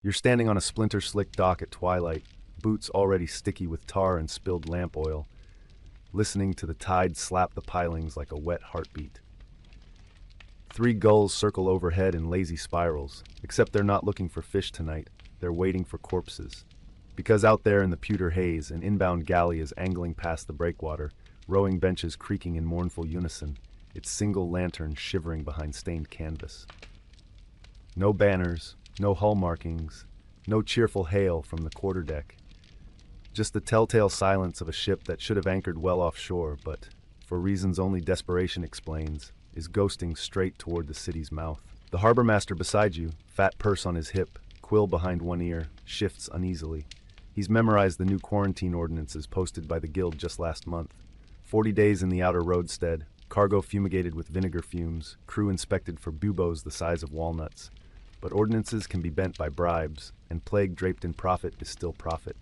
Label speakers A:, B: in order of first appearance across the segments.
A: You're standing on a splinter-slick dock at twilight, boots already sticky with tar and spilled lamp oil, listening to the tide slap the pilings like a wet heartbeat. 3 gulls circle overhead in lazy spirals, except they're not looking for fish tonight, they're waiting for corpses. Because out there in the pewter haze, an inbound galley is angling past the breakwater, rowing benches creaking in mournful unison, its single lantern shivering behind stained canvas. No banners, no hull markings, no cheerful hail from the quarterdeck. Just the telltale silence of a ship that should have anchored well offshore, but, for reasons only desperation explains, is ghosting straight toward the city's mouth. The harbor master beside you, fat purse on his hip, quill behind one ear, shifts uneasily. He's memorized the new quarantine ordinances posted by the guild just last month. 40 days in the outer roadstead, cargo fumigated with vinegar fumes, crew inspected for buboes the size of walnuts. But ordinances can be bent by bribes, and plague draped in profit is still profit.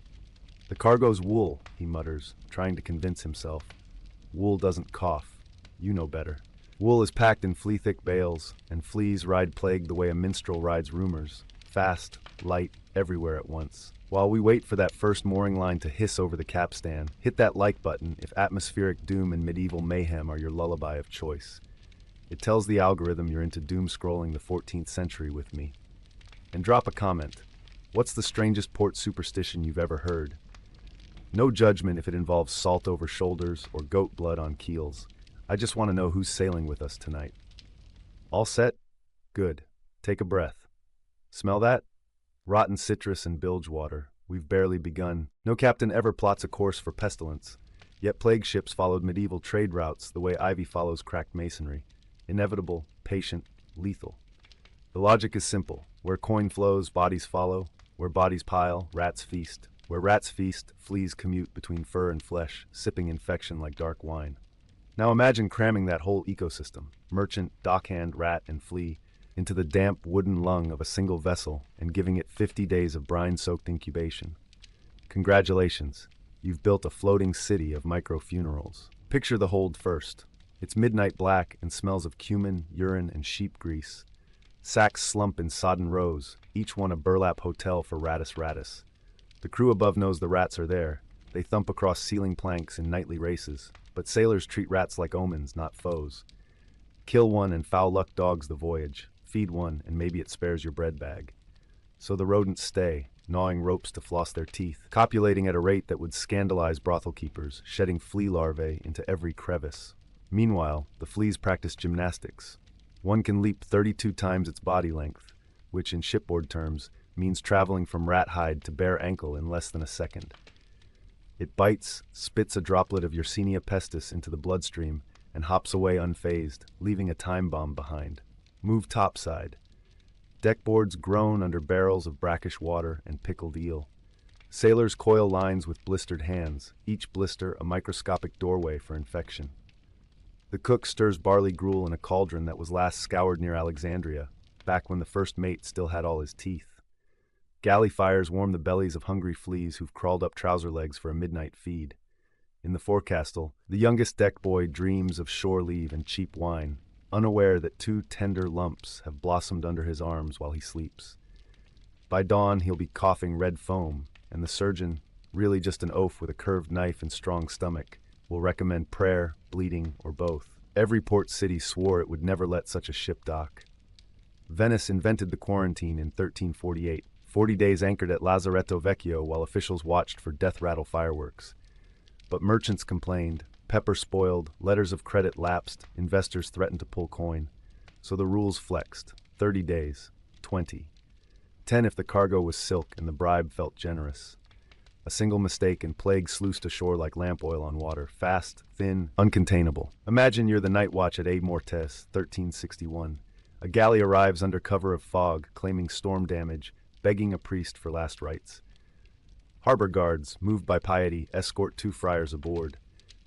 A: The cargo's wool, he mutters, trying to convince himself. Wool doesn't cough. You know better. Wool is packed in flea-thick bales, and fleas ride plague the way a minstrel rides rumors. Fast, light, everywhere at once. While we wait for that first mooring line to hiss over the capstan, hit that like button if atmospheric doom and medieval mayhem are your lullaby of choice. It tells the algorithm you're into doom scrolling the 14th century with me. And drop a comment. What's the strangest port superstition you've ever heard? No judgment if it involves salt over shoulders or goat blood on keels. I just want to know who's sailing with us tonight. All set? Good. Take a breath. Smell that? Rotten citrus and bilge water. We've barely begun. No captain ever plots a course for pestilence. Yet plague ships followed medieval trade routes the way ivy follows cracked masonry. Inevitable, patient, lethal. The logic is simple. Where coin flows, bodies follow. Where bodies pile, rats feast. Where rats feast, fleas commute between fur and flesh, sipping infection like dark wine. Now imagine cramming that whole ecosystem, merchant, dockhand, rat, and flea, into the damp wooden lung of a single vessel and giving it 50 days of brine-soaked incubation. Congratulations, you've built a floating city of micro-funerals. Picture the hold first. It's midnight black and smells of cumin, urine, and sheep grease. Sacks slump in sodden rows, each one a burlap hotel for ratus. The crew above knows the rats are there. They thump across ceiling planks in nightly races. But sailors treat rats like omens, not foes. Kill one and foul luck dogs the voyage. Feed one and maybe it spares your bread bag. So the rodents stay, gnawing ropes to floss their teeth, copulating at a rate that would scandalize brothel keepers, shedding flea larvae into every crevice. Meanwhile, the fleas practice gymnastics. One can leap 32 times its body length, which in shipboard terms means traveling from rat hide to bare ankle in less than a second. It bites, spits a droplet of Yersinia pestis into the bloodstream, and hops away unfazed, leaving a time bomb behind. Move topside. Deckboards groan under barrels of brackish water and pickled eel. Sailors coil lines with blistered hands, each blister a microscopic doorway for infection. The cook stirs barley gruel in a cauldron that was last scoured near Alexandria, back when the first mate still had all his teeth. Galley fires warm the bellies of hungry fleas who've crawled up trouser legs for a midnight feed. In the forecastle, the youngest deck boy dreams of shore leave and cheap wine, unaware that 2 tender lumps have blossomed under his arms while he sleeps. By dawn, he'll be coughing red foam, and the surgeon, really just an oaf with a curved knife and strong stomach, will recommend prayer, bleeding, or both. Every port city swore it would never let such a ship dock. Venice invented the quarantine in 1348. 40 days anchored at Lazaretto Vecchio while officials watched for death rattle fireworks. But merchants complained, pepper spoiled, letters of credit lapsed, investors threatened to pull coin. So the rules flexed. 30 days. 20. 10 if the cargo was silk and the bribe felt generous. A single mistake and plague sluiced ashore like lamp oil on water, fast, thin, uncontainable. Imagine you're the night watch at Aix Mortes, 1361. A galley arrives under cover of fog, claiming storm damage, begging a priest for last rites. Harbor guards, moved by piety, escort 2 friars aboard.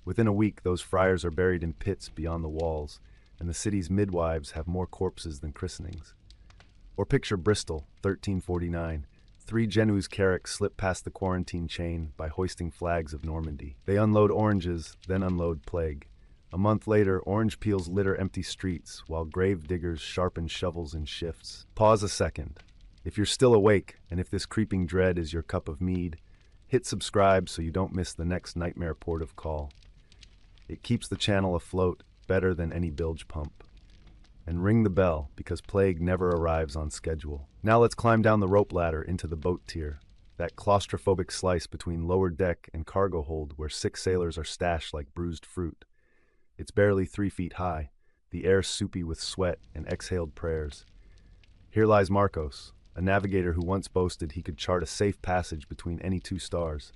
A: Within a week, those friars are buried in pits beyond the walls, and the city's midwives have more corpses than christenings. Or picture Bristol, 1349. 3 Genoese carracks slip past the quarantine chain by hoisting flags of Normandy. They unload oranges, then unload plague. A month later, orange peels litter empty streets, while grave diggers sharpen shovels in shifts. Pause a second. If you're still awake, and if this creeping dread is your cup of mead, hit subscribe so you don't miss the next nightmare port of call. It keeps the channel afloat better than any bilge pump. And ring the bell, because plague never arrives on schedule. Now let's climb down the rope ladder into the boat tier, that claustrophobic slice between lower deck and cargo hold where 6 sailors are stashed like bruised fruit. It's barely 3 feet high, the air soupy with sweat and exhaled prayers. Here lies Marcos, a navigator who once boasted he could chart a safe passage between any 2 stars.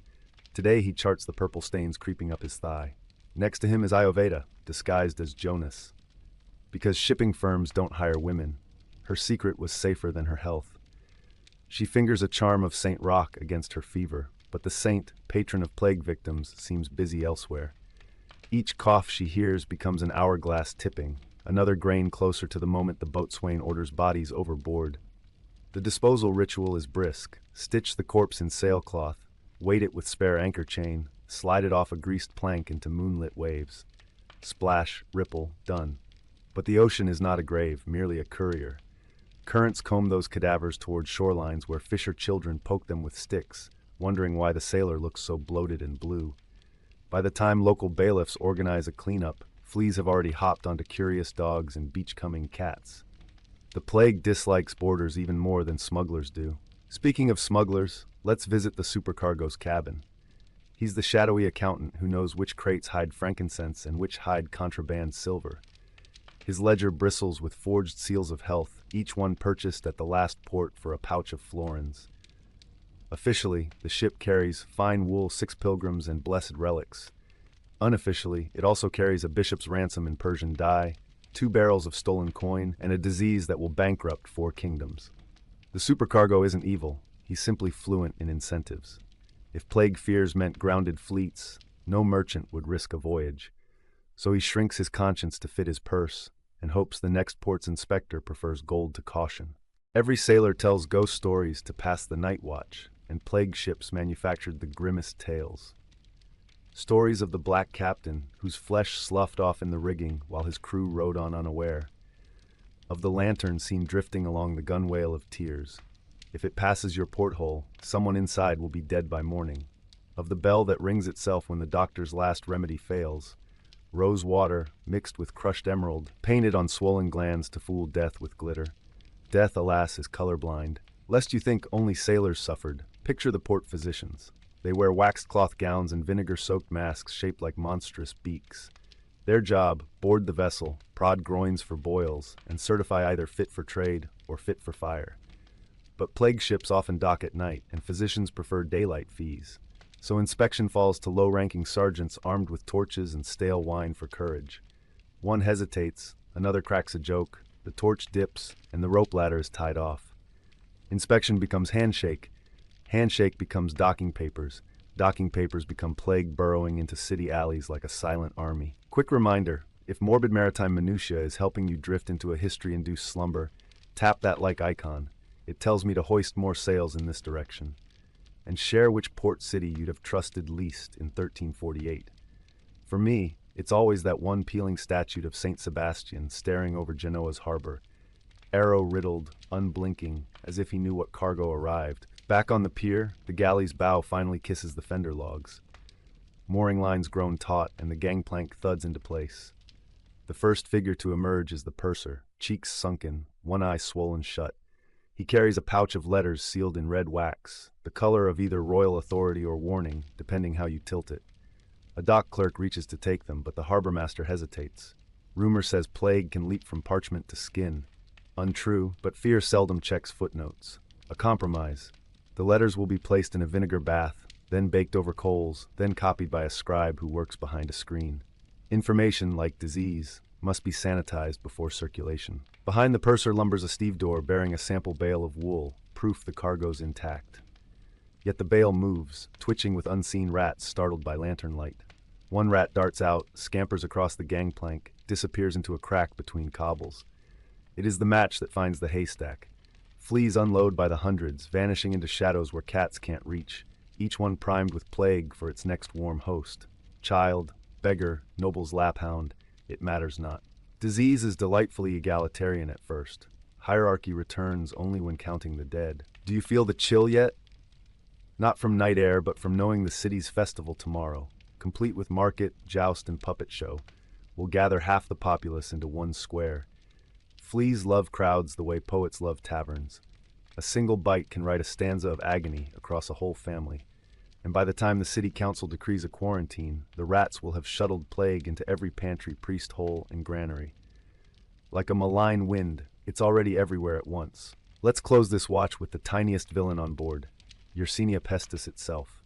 A: Today he charts the purple stains creeping up his thigh. Next to him is Ayurveda, disguised as Jonas. Because shipping firms don't hire women, her secret was safer than her health. She fingers a charm of Saint Rock against her fever, but the saint, patron of plague victims, seems busy elsewhere. Each cough she hears becomes an hourglass tipping, another grain closer to the moment the boatswain orders bodies overboard. The disposal ritual is brisk. Stitch the corpse in sailcloth, weight it with spare anchor chain, slide it off a greased plank into moonlit waves. Splash, ripple, done. But the ocean is not a grave, merely a courier. Currents comb those cadavers toward shorelines where fisher children poke them with sticks, wondering why the sailor looks so bloated and blue. By the time local bailiffs organize a cleanup, fleas have already hopped onto curious dogs and beachcombing cats. The plague dislikes boarders even more than smugglers do. Speaking of smugglers, let's visit the supercargo's cabin. He's the shadowy accountant who knows which crates hide frankincense and which hide contraband silver. His ledger bristles with forged seals of health, each one purchased at the last port for a pouch of florins. Officially, the ship carries fine wool, 6 pilgrims, and blessed relics. Unofficially, it also carries a bishop's ransom in Persian dye, 2 barrels of stolen coin, and a disease that will bankrupt 4 kingdoms. The supercargo isn't evil, he's simply fluent in incentives. If plague fears meant grounded fleets, no merchant would risk a voyage. So he shrinks his conscience to fit his purse, and hopes the next port's inspector prefers gold to caution. Every sailor tells ghost stories to pass the night watch, and plague ships manufactured the grimmest tales. Stories of the black captain, whose flesh sloughed off in the rigging while his crew rode on unaware. Of the lantern seen drifting along the gunwale of tears. If it passes your porthole, someone inside will be dead by morning. Of the bell that rings itself when the doctor's last remedy fails. Rose water, mixed with crushed emerald, painted on swollen glands to fool death with glitter. Death, alas, is colorblind. Lest you think only sailors suffered, picture the port physicians. They wear waxed cloth gowns and vinegar-soaked masks shaped like monstrous beaks. Their job, board the vessel, prod groins for boils, and certify either fit for trade or fit for fire. But plague ships often dock at night, and physicians prefer daylight fees. So inspection falls to low-ranking sergeants armed with torches and stale wine for courage. One hesitates, another cracks a joke, the torch dips, and the rope ladder is tied off. Inspection becomes handshake. Handshake becomes docking papers become plague burrowing into city alleys like a silent army. Quick reminder, if morbid maritime minutiae is helping you drift into a history-induced slumber, tap that like icon. It tells me to hoist more sails in this direction. And share which port city you'd have trusted least in 1348. For me, it's always that one peeling statue of Saint Sebastian staring over Genoa's harbor, arrow-riddled, unblinking, as if he knew what cargo arrived. Back on the pier, the galley's bow finally kisses the fender logs. Mooring lines grown taut, and the gangplank thuds into place. The first figure to emerge is the purser, cheeks sunken, one eye swollen shut. He carries a pouch of letters sealed in red wax, the color of either royal authority or warning, depending how you tilt it. A dock clerk reaches to take them, but the harbor master hesitates. Rumor says plague can leap from parchment to skin. Untrue, but fear seldom checks footnotes. A compromise. The letters will be placed in a vinegar bath, then baked over coals, then copied by a scribe who works behind a screen. Information, like disease, must be sanitized before circulation. Behind the purser lumbers a stevedore bearing a sample bale of wool, proof the cargo's intact. Yet the bale moves, twitching with unseen rats startled by lantern light. One rat darts out, scampers across the gangplank, disappears into a crack between cobbles. It is the match that finds the haystack. Fleas unload by the hundreds, vanishing into shadows where cats can't reach, each one primed with plague for its next warm host. Child, beggar, noble's laphound, it matters not. Disease is delightfully egalitarian at first. Hierarchy returns only when counting the dead. Do you feel the chill yet? Not from night air, but from knowing the city's festival tomorrow, complete with market, joust, and puppet show, will gather half the populace into one square. Fleas love crowds the way poets love taverns. A single bite can write a stanza of agony across a whole family. And by the time the city council decrees a quarantine, the rats will have shuttled plague into every pantry, priest hole, and granary. Like a malign wind, it's already everywhere at once. Let's close this watch with the tiniest villain on board, Yersinia pestis itself.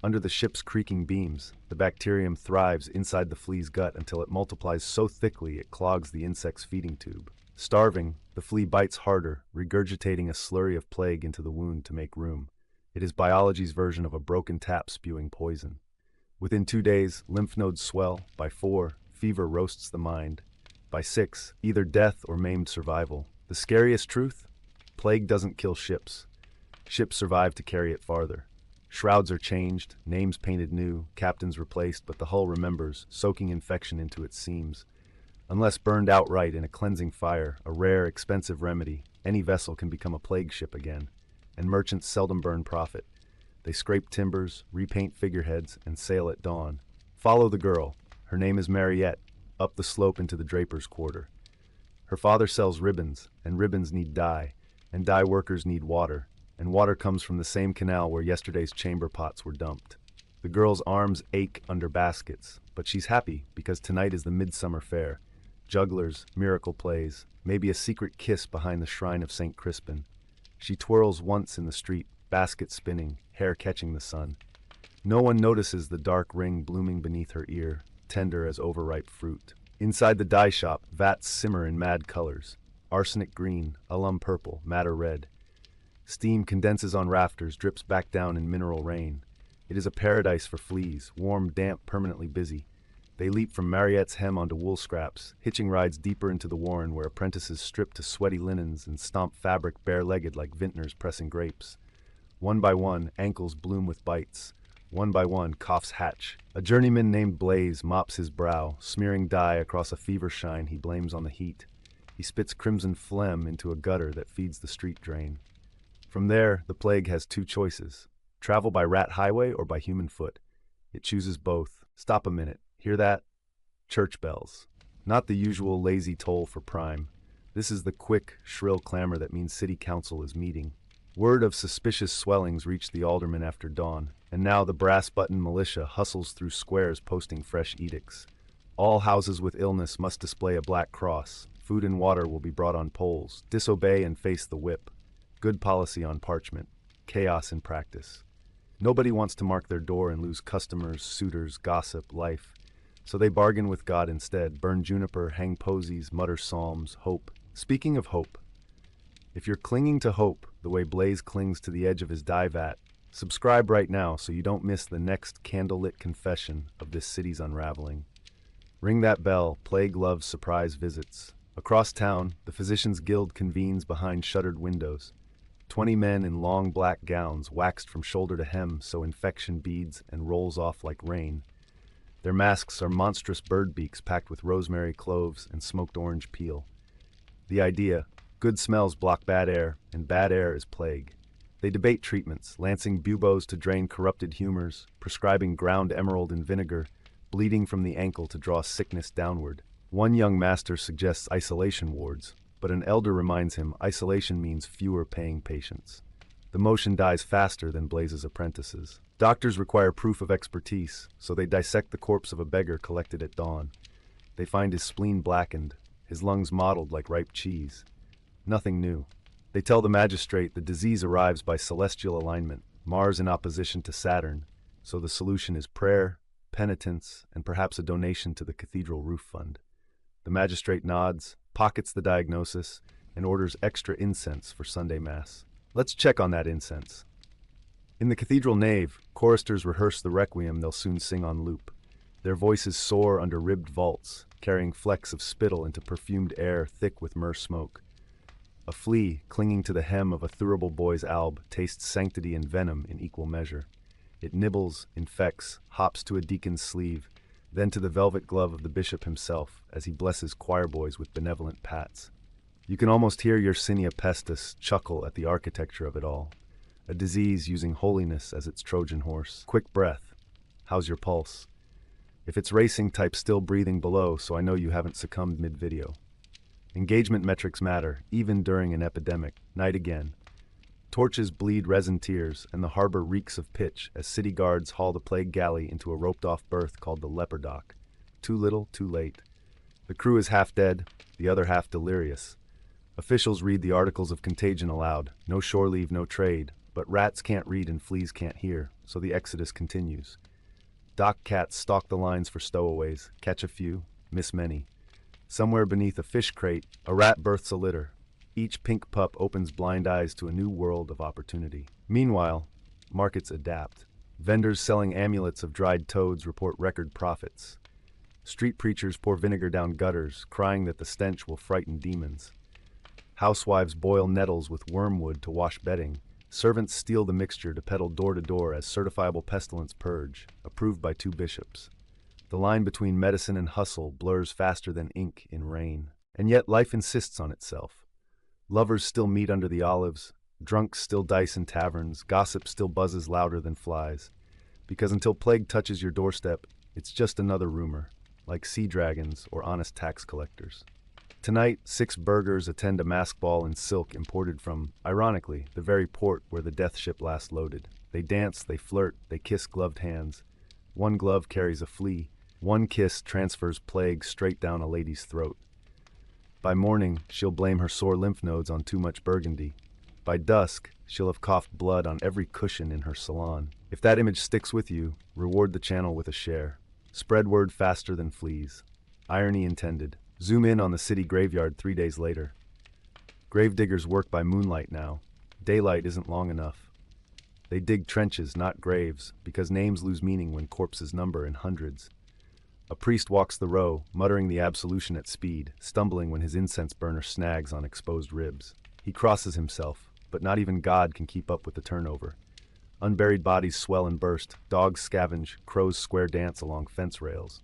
A: Under the ship's creaking beams, the bacterium thrives inside the flea's gut until it multiplies so thickly it clogs the insect's feeding tube. Starving, the flea bites harder, regurgitating a slurry of plague into the wound to make room. It is biology's version of a broken tap spewing poison. Within 2 days, lymph nodes swell. By 4, fever roasts the mind. By 6, either death or maimed survival. The scariest truth? Plague doesn't kill ships. Ships survive to carry it farther. Shrouds are changed, names painted new, captains replaced, but the hull remembers, soaking infection into its seams. Unless burned outright in a cleansing fire, a rare, expensive remedy, any vessel can become a plague ship again. And merchants seldom burn profit. They scrape timbers, repaint figureheads, and sail at dawn. Follow the girl. Her name is Mariette, up the slope into the draper's quarter. Her father sells ribbons, and ribbons need dye, and dye workers need water, and water comes from the same canal where yesterday's chamber pots were dumped. The girl's arms ache under baskets, but she's happy because tonight is the midsummer fair. Jugglers, miracle plays, maybe a secret kiss behind the shrine of St. Crispin. She twirls once in the street, basket spinning, hair catching the sun. No one notices the dark ring blooming beneath her ear, tender as overripe fruit. Inside the dye shop, vats simmer in mad colors. Arsenic green, alum purple, madder red. Steam condenses on rafters, drips back down in mineral rain. It is a paradise for fleas, warm, damp, permanently busy. They leap from Mariette's hem onto wool scraps, hitching rides deeper into the warren where apprentices strip to sweaty linens and stomp fabric bare-legged like vintners pressing grapes. One by one, ankles bloom with bites. One by one, coughs hatch. A journeyman named Blaze mops his brow, smearing dye across a fever shine he blames on the heat. He spits crimson phlegm into a gutter that feeds the street drain. From there, the plague has 2 choices: travel by rat highway or by human foot. It chooses both. Stop a minute. Hear that? Church bells. Not the usual lazy toll for prime. This is the quick, shrill clamor that means city council is meeting. Word of suspicious swellings reached the aldermen after dawn, and now the brass-button militia hustles through squares posting fresh edicts. All houses with illness must display a black cross. Food and water will be brought on poles. Disobey and face the whip. Good policy on parchment. Chaos in practice. Nobody wants to mark their door and lose customers, suitors, gossip, life. So they bargain with God instead, burn juniper, hang posies, mutter psalms, hope. Speaking of hope, if you're clinging to hope the way Blaze clings to the edge of his dye vat, subscribe right now so you don't miss the next candlelit confession of this city's unraveling. Ring that bell, plague loves surprise visits. Across town, the Physicians' Guild convenes behind shuttered windows. 20 men in long black gowns, waxed from shoulder to hem so infection beads and rolls off like rain. Their masks are monstrous bird beaks packed with rosemary, cloves, and smoked orange peel. The idea: good smells block bad air, and bad air is plague. They debate treatments, lancing buboes to drain corrupted humors, prescribing ground emerald in vinegar, bleeding from the ankle to draw sickness downward. One young master suggests isolation wards, but an elder reminds him isolation means fewer paying patients. The motion dies faster than Blaze's apprentices. Doctors require proof of expertise, so they dissect the corpse of a beggar collected at dawn. They find his spleen blackened, his lungs mottled like ripe cheese. Nothing new. They tell the magistrate the disease arrives by celestial alignment, Mars in opposition to Saturn, so the solution is prayer, penitence, and perhaps a donation to the cathedral roof fund. The magistrate nods, pockets the diagnosis, and orders extra incense for Sunday Mass. Let's check on that incense. In the cathedral nave, choristers rehearse the requiem they'll soon sing on loop. Their voices soar under ribbed vaults, carrying flecks of spittle into perfumed air thick with myrrh smoke. A flea, clinging to the hem of a thurible boy's alb, tastes sanctity and venom in equal measure. It nibbles, infects, hops to a deacon's sleeve, then to the velvet glove of the bishop himself as he blesses choir boys with benevolent pats. You can almost hear Yersinia pestis chuckle at the architecture of it all. A disease using holiness as its Trojan horse. Quick breath. How's your pulse? If it's racing, type still breathing below so I know you haven't succumbed mid-video. Engagement metrics matter, even during an epidemic. Night again. Torches bleed resin tears, and the harbor reeks of pitch as city guards haul the plague galley into a roped-off berth called the leper dock. Too little, too late. The crew is half dead, the other half delirious. Officials read the articles of contagion aloud. No shore leave, no trade. But rats can't read and fleas can't hear, so the exodus continues. Dock cats stalk the lines for stowaways, catch a few, miss many. Somewhere beneath a fish crate, a rat births a litter. Each pink pup opens blind eyes to a new world of opportunity. Meanwhile, markets adapt. Vendors selling amulets of dried toads report record profits. Street preachers pour vinegar down gutters, crying that the stench will frighten demons. Housewives boil nettles with wormwood to wash bedding. Servants steal the mixture to peddle door to door as certifiable pestilence purge, approved by 2 bishops. The line between medicine and hustle blurs faster than ink in rain. And yet life insists on itself. Lovers still meet under the olives, drunks still dice in taverns, gossip still buzzes louder than flies. Because until plague touches your doorstep, it's just another rumor, like sea dragons or honest tax collectors. Tonight, 6 burghers attend a masked ball in silk imported from, ironically, the very port where the death ship last loaded. They dance, they flirt, they kiss gloved hands. One glove carries a flea. One kiss transfers plague straight down a lady's throat. By morning, she'll blame her sore lymph nodes on too much burgundy. By dusk, she'll have coughed blood on every cushion in her salon. If that image sticks with you, reward the channel with a share. Spread word faster than fleas. Irony intended. Zoom in on the city graveyard 3 days later. Gravediggers work by moonlight now. Daylight isn't long enough. They dig trenches, not graves, because names lose meaning when corpses number in hundreds. A priest walks the row, muttering the absolution at speed, stumbling when his incense burner snags on exposed ribs. He crosses himself, but not even God can keep up with the turnover. Unburied bodies swell and burst, dogs scavenge, crows square dance along fence rails.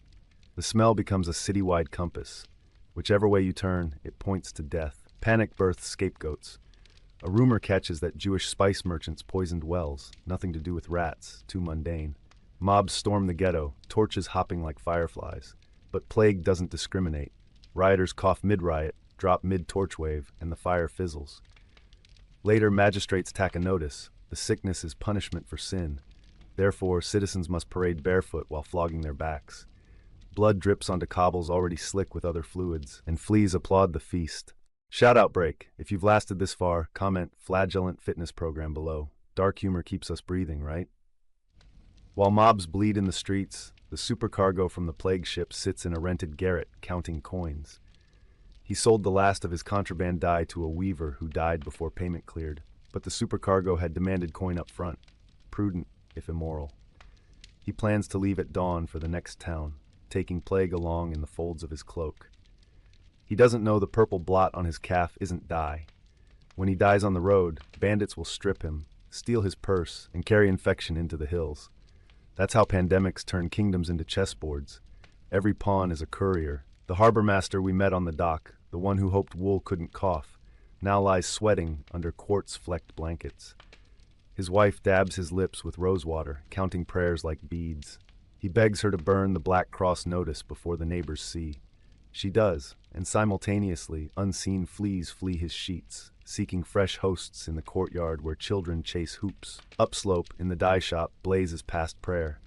A: The smell becomes a citywide compass. Whichever way you turn, it points to death. Panic births scapegoats. A rumor catches that Jewish spice merchants poisoned wells, nothing to do with rats, too mundane. Mobs storm the ghetto, torches hopping like fireflies. But plague doesn't discriminate. Rioters cough mid-riot, drop mid-torch wave, and the fire fizzles. Later, magistrates tack a notice. The sickness is punishment for sin. Therefore, citizens must parade barefoot while flogging their backs. Blood drips onto cobbles already slick with other fluids, and fleas applaud the feast. Shout-out break. If you've lasted this far, comment "flagellant fitness program" below. Dark humor keeps us breathing, right? While mobs bleed in the streets, the supercargo from the plague ship sits in a rented garret, counting coins. He sold the last of his contraband dye to a weaver who died before payment cleared, but the supercargo had demanded coin up front. Prudent, if immoral. He plans to leave at dawn for the next town, taking plague along in the folds of his cloak. He doesn't know the purple blot on his calf isn't dye. When he dies on the road, bandits will strip him, steal his purse, and carry infection into the hills. That's how pandemics turn kingdoms into chessboards. Every pawn is a courier. The harbor master we met on the dock, the one who hoped wool couldn't cough, now lies sweating under quartz-flecked blankets. His wife dabs his lips with rosewater, counting prayers like beads. He begs her to burn the Black Cross notice before the neighbors see. She does, and simultaneously, unseen fleas flee his sheets, seeking fresh hosts in the courtyard where children chase hoops. Upslope, in the dye shop, blazes past prayer.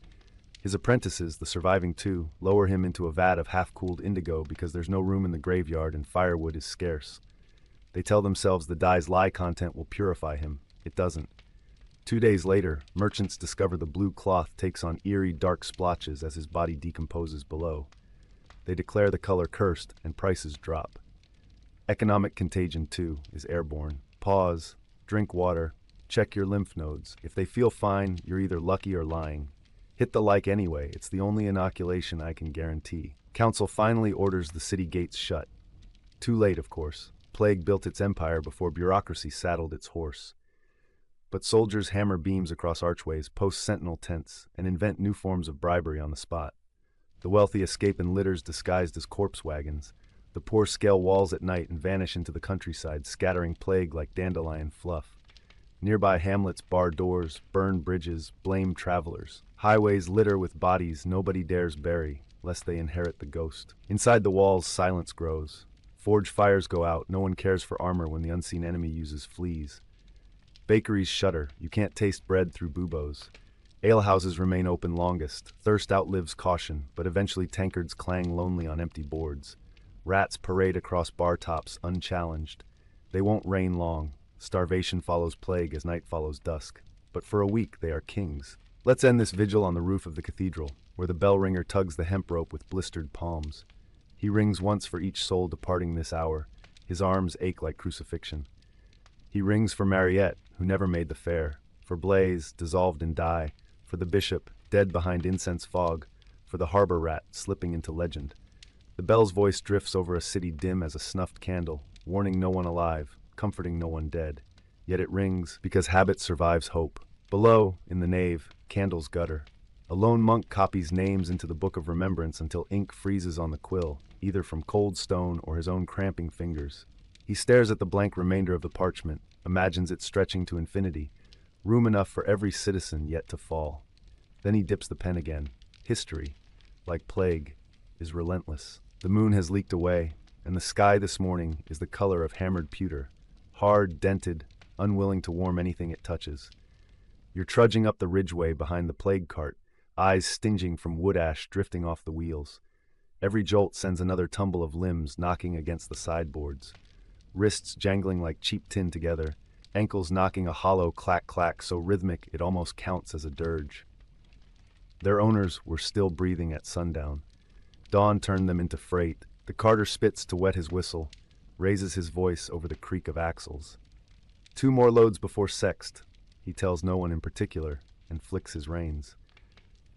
A: His apprentices, the surviving 2, lower him into a vat of half-cooled indigo because there's no room in the graveyard and firewood is scarce. They tell themselves the dye's lye content will purify him. It doesn't. 2 days later, merchants discover the blue cloth takes on eerie, dark splotches as his body decomposes below. They declare the color cursed, and prices drop. Economic contagion, too, is airborne. Pause, drink water, check your lymph nodes. If they feel fine, you're either lucky or lying. Hit the like anyway, it's the only inoculation I can guarantee. Council finally orders the city gates shut. Too late, of course. Plague built its empire before bureaucracy saddled its horse. But soldiers hammer beams across archways, post sentinel tents, and invent new forms of bribery on the spot. The wealthy escape in litters disguised as corpse wagons. The poor scale walls at night and vanish into the countryside, scattering plague like dandelion fluff. Nearby hamlets bar doors, burn bridges, blame travelers. Highways litter with bodies nobody dares bury, lest they inherit the ghost. Inside the walls, silence grows. Forge fires go out, no one cares for armor when the unseen enemy uses fleas. Bakeries shudder, you can't taste bread through buboes. Alehouses remain open longest, thirst outlives caution, but eventually tankards clang lonely on empty boards. Rats parade across bar tops unchallenged. They won't reign long. Starvation follows plague as night follows dusk. But for a week they are kings. Let's end this vigil on the roof of the cathedral, where the bell ringer tugs the hemp rope with blistered palms. He rings once for each soul departing this hour. His arms ache like crucifixion. He rings for Mariette, who never made the fair, for Blaise, dissolved in dye, for the bishop, dead behind incense fog, for the harbor rat, slipping into legend. The bell's voice drifts over a city dim as a snuffed candle, warning no one alive, comforting no one dead. Yet it rings because habit survives hope. Below, in the nave, candles gutter. A lone monk copies names into the book of remembrance until ink freezes on the quill, either from cold stone or his own cramping fingers. He stares at the blank remainder of the parchment, imagines it stretching to infinity, room enough for every citizen yet to fall. Then he dips the pen again. History, like plague, is relentless. The moon has leaked away, and the sky this morning is the color of hammered pewter, hard, dented, unwilling to warm anything it touches. You're trudging up the ridgeway behind the plague cart, eyes stinging from wood ash drifting off the wheels. Every jolt sends another tumble of limbs knocking against the sideboards. Wrists jangling like cheap tin together, ankles knocking a hollow clack-clack so rhythmic it almost counts as a dirge. Their owners were still breathing at sundown. Dawn turned them into freight. The carter spits to wet his whistle, raises his voice over the creak of axles. 2 more loads before sext, he tells no one in particular, and flicks his reins.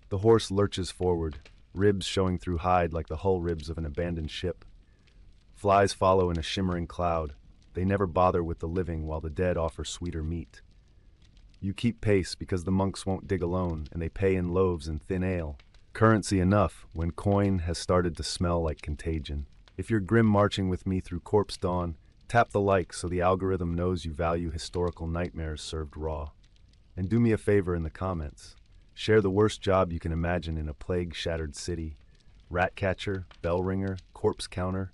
A: The horse lurches forward, ribs showing through hide like the hull ribs of an abandoned ship. Flies follow in a shimmering cloud. They never bother with the living while the dead offer sweeter meat. You keep pace because the monks won't dig alone, and they pay in loaves and thin ale. Currency enough when coin has started to smell like contagion. If you're grim marching with me through corpse dawn, tap the like so the algorithm knows you value historical nightmares served raw. And do me a favor in the comments. Share the worst job you can imagine in a plague-shattered city. Rat catcher, bell ringer, corpse counter.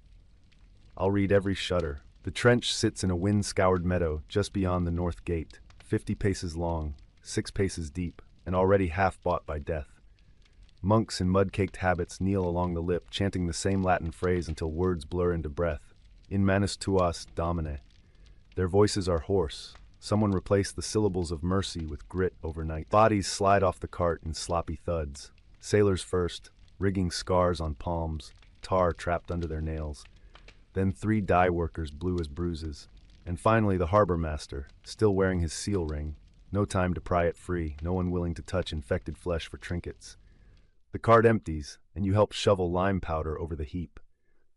A: I'll read every shudder. The trench sits in a wind-scoured meadow just beyond the north gate, 50 paces long, 6 paces deep, and already half bought by death. Monks in mud-caked habits kneel along the lip, chanting the same Latin phrase until words blur into breath. In manus tuas, Domine. Their voices are hoarse. Someone replaced the syllables of mercy with grit overnight. Bodies slide off the cart in sloppy thuds. Sailors first, rigging scars on palms, tar trapped under their nails. Then 3 dye workers blue as bruises. And finally the harbor master, still wearing his seal ring. No time to pry it free, no one willing to touch infected flesh for trinkets. The cart empties, and you help shovel lime powder over the heap.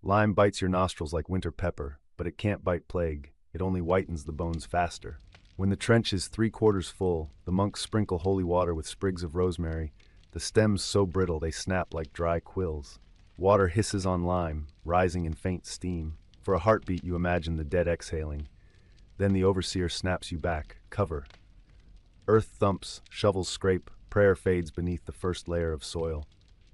A: Lime bites your nostrils like winter pepper, but it can't bite plague. It only whitens the bones faster. When the trench is 3/4 full, the monks sprinkle holy water with sprigs of rosemary, the stems so brittle they snap like dry quills. Water hisses on lime, rising in faint steam. For a heartbeat you imagine the dead exhaling. Then the overseer snaps you back, cover. Earth thumps, shovels scrape, prayer fades beneath the first layer of soil.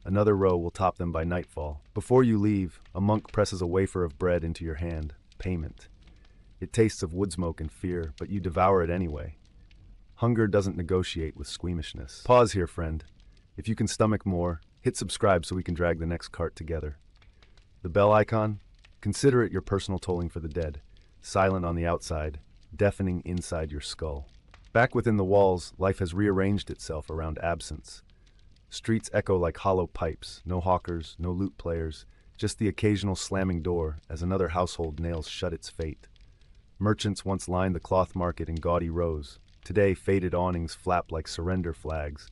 A: Another row will top them by nightfall. Before you leave, a monk presses a wafer of bread into your hand, payment. It tastes of wood smoke and fear, but you devour it anyway. Hunger doesn't negotiate with squeamishness. Pause here, friend. If you can stomach more, hit subscribe so we can drag the next cart together. The bell icon? Consider it your personal tolling for the dead. Silent on the outside, deafening inside your skull. Back within the walls, life has rearranged itself around absence. Streets echo like hollow pipes, no hawkers, no lute players, just the occasional slamming door as another household nails shut its fate. Merchants once lined the cloth market in gaudy rows. Today, faded awnings flap like surrender flags.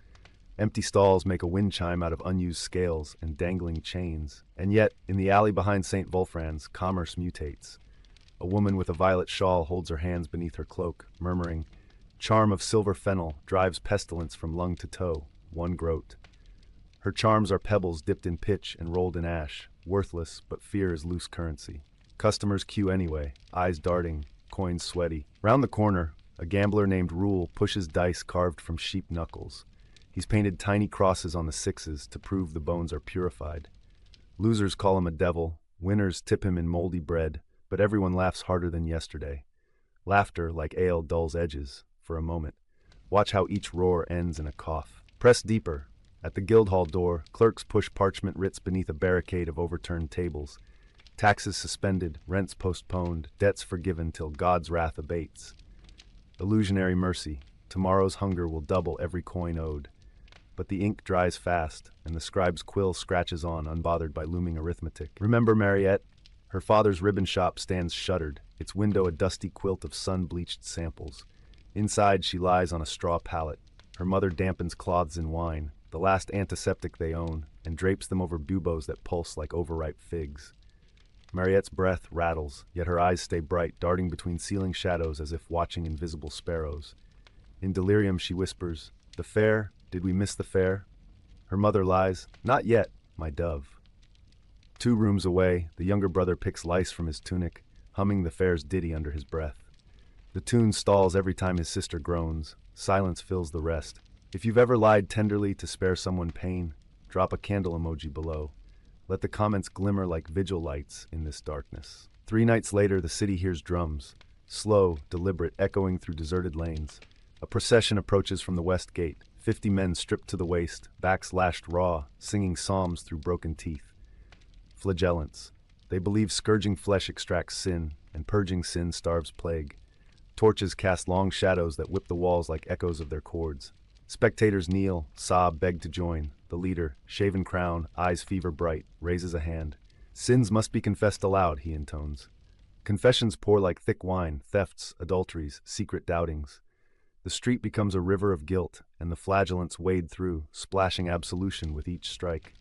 A: Empty stalls make a wind chime out of unused scales and dangling chains. And yet, in the alley behind St. Wolfran's, commerce mutates. A woman with a violet shawl holds her hands beneath her cloak, murmuring, "Charm of silver fennel drives pestilence from lung to toe, one groat." Her charms are pebbles dipped in pitch and rolled in ash, worthless, but fear is loose currency. Customers queue anyway, eyes darting, coins sweaty. Round the corner, a gambler named Rule pushes dice carved from sheep knuckles. He's painted tiny crosses on the sixes to prove the bones are purified. Losers call him a devil, winners tip him in moldy bread, but everyone laughs harder than yesterday. Laughter, like ale, dulls edges, for a moment. Watch how each roar ends in a cough. Press deeper. At the Guildhall door, clerks push parchment writs beneath a barricade of overturned tables. Taxes suspended, rents postponed, debts forgiven till God's wrath abates. Illusionary mercy. Tomorrow's hunger will double every coin owed. But the ink dries fast, and the scribe's quill scratches on, unbothered by looming arithmetic. Remember Mariette? Her father's ribbon shop stands shuttered, its window a dusty quilt of sun-bleached samples. Inside she lies on a straw pallet. Her mother dampens cloths in wine, the last antiseptic they own, and drapes them over buboes that pulse like overripe figs. Mariette's breath rattles, yet her eyes stay bright, darting between ceiling shadows as if watching invisible sparrows. In delirium she whispers, "The fair? Did we miss the fair?" Her mother lies, "Not yet, my dove." 2 rooms away, the younger brother picks lice from his tunic, humming the fair's ditty under his breath. The tune stalls every time his sister groans. Silence fills the rest. If you've ever lied tenderly to spare someone pain, drop a candle emoji below. Let the comments glimmer like vigil lights in this darkness. 3 nights later, the city hears drums, slow, deliberate, echoing through deserted lanes. A procession approaches from the west gate, 50 men stripped to the waist, backs lashed raw, singing psalms through broken teeth. Flagellants. They believe scourging flesh extracts sin, and purging sin starves plague. Torches cast long shadows that whip the walls like echoes of their chords. Spectators kneel, sob, beg to join. The leader, shaven crown, eyes fever bright, raises a hand. Sins must be confessed aloud, he intones. Confessions pour like thick wine, thefts, adulteries, secret doubtings. The street becomes a river of guilt, and the flagellants wade through, splashing absolution with each strike.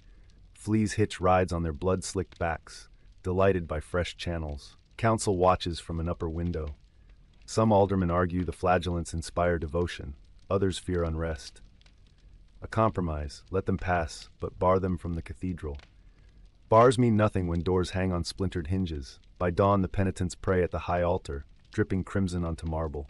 A: Fleas hitch rides on their blood-slicked backs, delighted by fresh channels. Council watches from an upper window. Some aldermen argue the flagellants inspire devotion, others fear unrest. A compromise, let them pass, but bar them from the cathedral. Bars mean nothing when doors hang on splintered hinges. By dawn the penitents pray at the high altar, dripping crimson onto marble.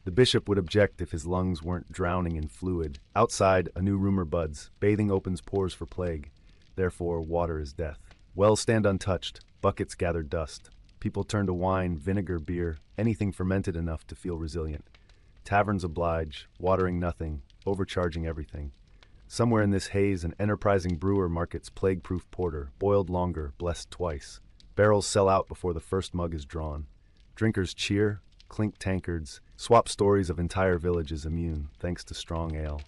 A: The bishop would object if his lungs weren't drowning in fluid. Outside, a new rumor buds, bathing opens pores for plague. Therefore, water is death. Wells stand untouched, buckets gather dust. People turn to wine, vinegar, beer, anything fermented enough to feel resilient. Taverns oblige, watering nothing, overcharging everything. Somewhere in this haze, an enterprising brewer markets plague-proof porter, boiled longer, blessed twice. Barrels sell out before the first mug is drawn. Drinkers cheer, clink tankards, swap stories of entire villages immune, thanks to strong ale.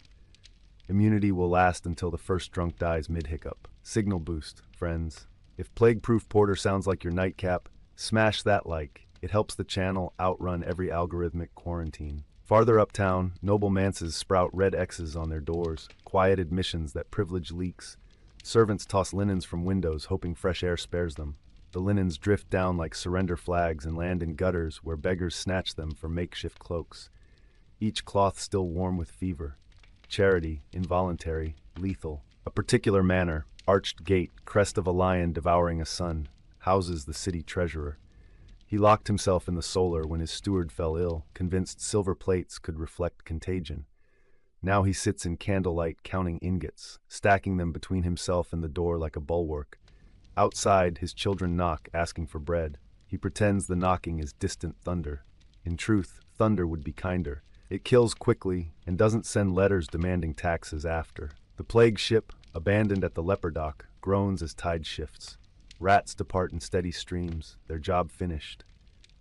A: Immunity will last until the first drunk dies mid-hiccup. Signal boost, friends. If plague-proof porter sounds like your nightcap, smash that like. It helps the channel outrun every algorithmic quarantine. Farther uptown, noble manses sprout red X's on their doors, quiet admissions that privilege leaks. Servants toss linens from windows, hoping fresh air spares them. The linens drift down like surrender flags and land in gutters where beggars snatch them for makeshift cloaks. Each cloth still warm with fever. Charity, involuntary, lethal. A particular manor, arched gate, crest of a lion devouring a sun, houses the city treasurer. He locked himself in the solar when his steward fell ill, convinced silver plates could reflect contagion. Now he sits in candlelight counting ingots, stacking them between himself and the door like a bulwark. Outside, his children knock, asking for bread. He pretends the knocking is distant thunder. In truth, thunder would be kinder. It kills quickly and doesn't send letters demanding taxes after. The plague ship, abandoned at the leper dock, groans as tide shifts. Rats depart in steady streams, their job finished.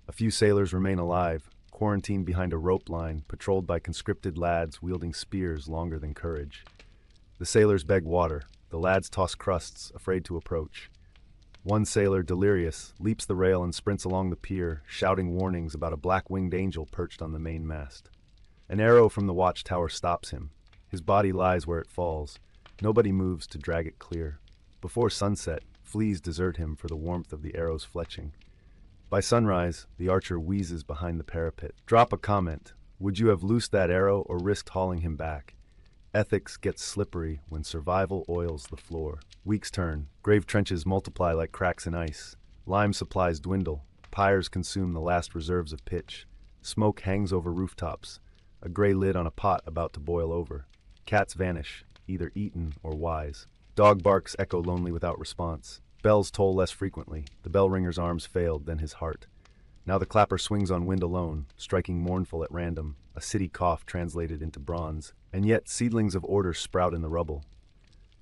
A: A few sailors remain alive, quarantined behind a rope line, patrolled by conscripted lads wielding spears longer than courage. The sailors beg water. The lads toss crusts, afraid to approach. One sailor, delirious, leaps the rail and sprints along the pier, shouting warnings about a black-winged angel perched on the mainmast. An arrow from the watchtower stops him. His body lies where it falls. Nobody moves to drag it clear. Before sunset, fleas desert him for the warmth of the arrow's fletching. By sunrise, the archer wheezes behind the parapet. Drop a comment. Would you have loosed that arrow or risked hauling him back? Ethics gets slippery when survival oils the floor. Weeks turn, grave trenches multiply like cracks in ice. Lime supplies dwindle, pyres consume the last reserves of pitch. Smoke hangs over rooftops, a gray lid on a pot about to boil over. Cats vanish, either eaten or wise. Dog barks echo lonely without response. Bells toll less frequently. The bell ringer's arms failed, then his heart. Now the clapper swings on wind alone, striking mournful at random, a city cough translated into bronze. And yet seedlings of order sprout in the rubble.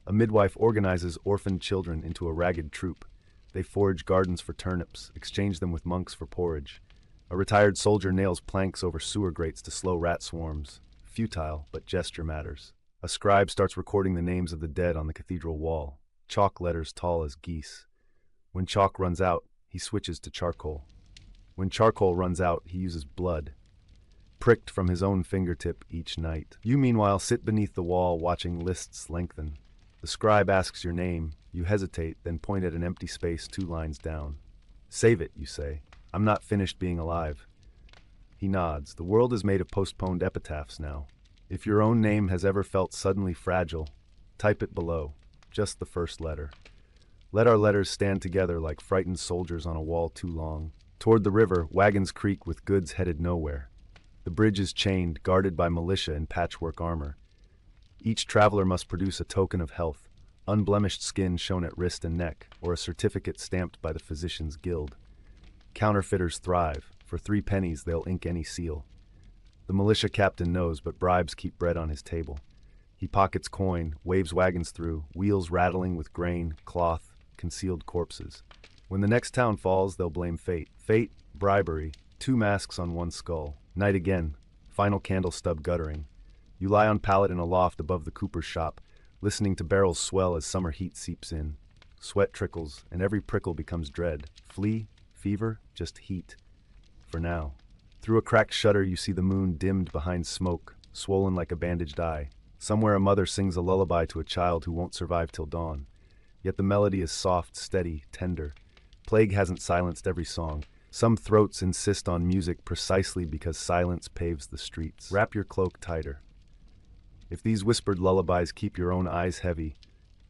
A: A midwife organizes orphaned children into a ragged troop. They forage gardens for turnips, exchange them with monks for porridge. A retired soldier nails planks over sewer grates to slow rat swarms. Futile, but gesture matters. A scribe starts recording the names of the dead on the cathedral wall, chalk letters tall as geese. When chalk runs out, he switches to charcoal. When charcoal runs out, he uses blood, pricked from his own fingertip each night. You meanwhile sit beneath the wall watching lists lengthen. The scribe asks your name, you hesitate, then point at an empty space 2 lines down. Save it, you say. I'm not finished being alive. He nods. The world is made of postponed epitaphs now. If your own name has ever felt suddenly fragile, type it below, just the first letter. Let our letters stand together like frightened soldiers on a wall too long. Toward the river, wagons creak with goods headed nowhere. The bridge is chained, guarded by militia in patchwork armor. Each traveler must produce a token of health, unblemished skin shown at wrist and neck, or a certificate stamped by the Physicians' Guild. Counterfeiters thrive. For 3 pennies, they'll ink any seal. The militia captain knows, but bribes keep bread on his table. He pockets coin, waves wagons through, wheels rattling with grain, cloth, concealed corpses. When the next town falls, they'll blame fate. Fate, bribery, 2 masks on 1 skull. Night again, final candle stub guttering. You lie on pallet in a loft above the cooper's shop, listening to barrels swell as summer heat seeps in. Sweat trickles, and every prickle becomes dread. Flea, fever, just heat. For now. Through a cracked shutter you see the moon dimmed behind smoke, swollen like a bandaged eye. Somewhere a mother sings a lullaby to a child who won't survive till dawn. Yet the melody is soft, steady, tender. Plague hasn't silenced every song. Some throats insist on music precisely because silence paves the streets. Wrap your cloak tighter. If these whispered lullabies keep your own eyes heavy,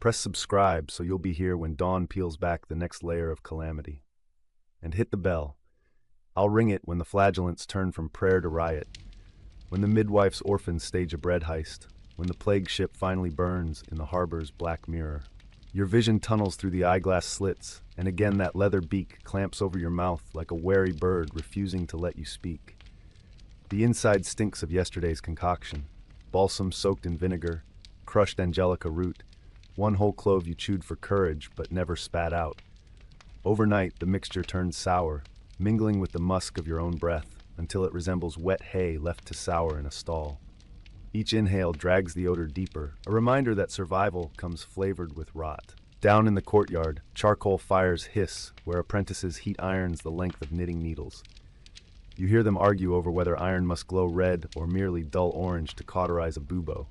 A: press subscribe so you'll be here when dawn peels back the next layer of calamity. And hit the bell. I'll ring it when the flagellants turn from prayer to riot, when the midwife's orphans stage a bread heist, when the plague ship finally burns in the harbor's black mirror. Your vision tunnels through the eyeglass slits, and again that leather beak clamps over your mouth like a wary bird refusing to let you speak. The inside stinks of yesterday's concoction, balsam soaked in vinegar, crushed angelica root, 1 whole clove you chewed for courage but never spat out. Overnight, the mixture turns sour, mingling with the musk of your own breath, until it resembles wet hay left to sour in a stall. Each inhale drags the odor deeper, a reminder that survival comes flavored with rot. Down in the courtyard, charcoal fires hiss where apprentices heat irons the length of knitting needles. You hear them argue over whether iron must glow red or merely dull orange to cauterize a bubo.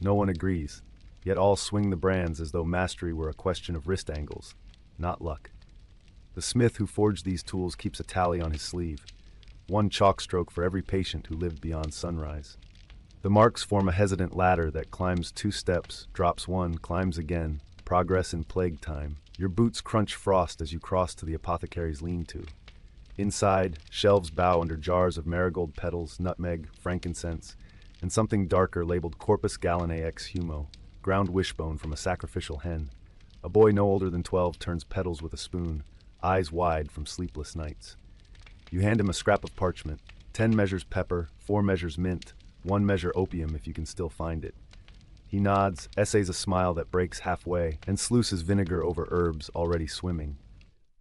A: No one agrees, yet all swing the brands as though mastery were a question of wrist angles, not luck. The smith who forged these tools keeps a tally on his sleeve, 1 chalk stroke for every patient who lived beyond sunrise. The marks form a hesitant ladder that climbs 2 steps, drops 1, climbs again, progress in plague time. Your boots crunch frost as you cross to the apothecary's lean-to. Inside, shelves bow under jars of marigold petals, nutmeg, frankincense, and something darker labeled Corpus Gallinae ex humo, ground wishbone from a sacrificial hen. A boy no older than 12 turns petals with a spoon, eyes wide from sleepless nights. You hand him a scrap of parchment, 10 measures pepper, 4 measures mint, 1 measure opium if you can still find it. He nods, essays a smile that breaks halfway, and sluices vinegar over herbs already swimming.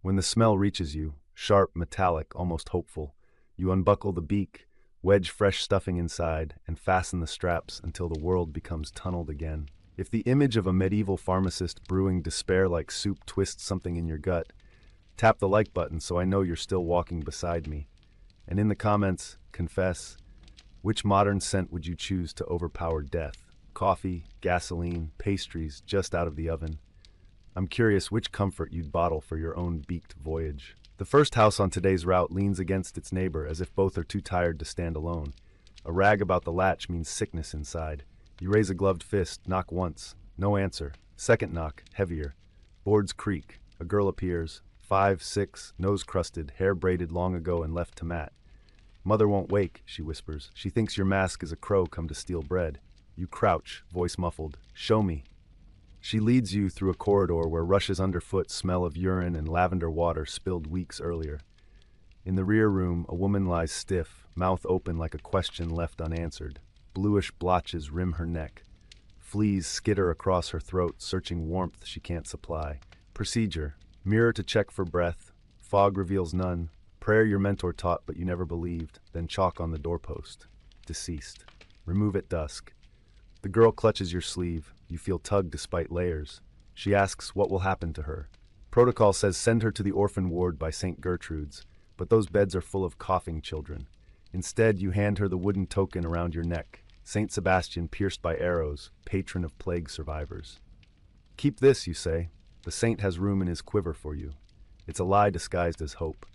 A: When the smell reaches you, sharp, metallic, almost hopeful, you unbuckle the beak, wedge fresh stuffing inside, and fasten the straps until the world becomes tunneled again. If the image of a medieval pharmacist brewing despair like soup twists something in your gut, tap the like button so I know you're still walking beside me. And in the comments, confess, which modern scent would you choose to overpower death? Coffee, gasoline, pastries just out of the oven. I'm curious which comfort you'd bottle for your own beaked voyage. The first house on today's route leans against its neighbor as if both are too tired to stand alone. A rag about the latch means sickness inside. You raise a gloved fist, knock once. No answer. Second knock, heavier. Boards creak. A girl appears. 5, 6, nose crusted, hair braided long ago and left to mat. Mother won't wake, she whispers. She thinks your mask is a crow come to steal bread. You crouch, voice muffled. Show me. She leads you through a corridor where rushes underfoot smell of urine and lavender water spilled weeks earlier. In the rear room, a woman lies stiff, mouth open like a question left unanswered. Bluish blotches rim her neck. Fleas skitter across her throat, searching warmth she can't supply. Procedure. Mirror to check for breath. Fog reveals none. Prayer your mentor taught but you never believed. Then chalk on the doorpost. Deceased. Remove at dusk. The girl clutches your sleeve. You feel tugged despite layers. She asks what will happen to her. Protocol says send her to the orphan ward by St. Gertrude's, but those beds are full of coughing children. Instead, you hand her the wooden token around your neck. St. Sebastian pierced by arrows, patron of plague survivors. Keep this, you say. The saint has room in his quiver for you. It's a lie disguised as hope.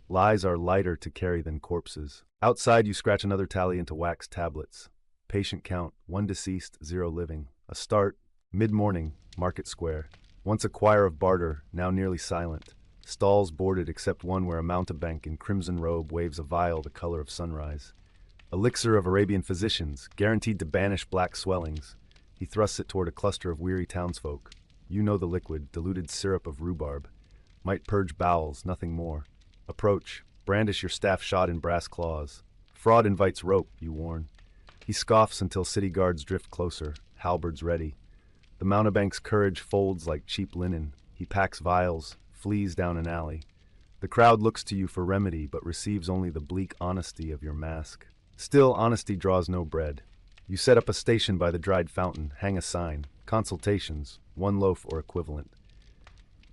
A: Lies are lighter to carry than corpses. Outside, you scratch another tally into wax tablets. Patient count, 1 deceased, 0 living. A start, mid-morning, Market Square. Once a choir of barter, now nearly silent. Stalls boarded except one where a mountebank in crimson robe waves a vial the color of sunrise. Elixir of Arabian physicians, guaranteed to banish black swellings. He thrusts it toward a cluster of weary townsfolk. You know the liquid, diluted syrup of rhubarb. Might purge bowels, nothing more. Approach, brandish your staff shod in brass claws. Fraud invites rope, you warn. He scoffs until city guards drift closer, halberds ready. The mountebank's courage folds like cheap linen. He packs vials, flees down an alley. The crowd looks to you for remedy, but receives only the bleak honesty of your mask. Still, honesty draws no bread. You set up a station by the dried fountain, hang a sign. Consultations, 1 loaf or equivalent.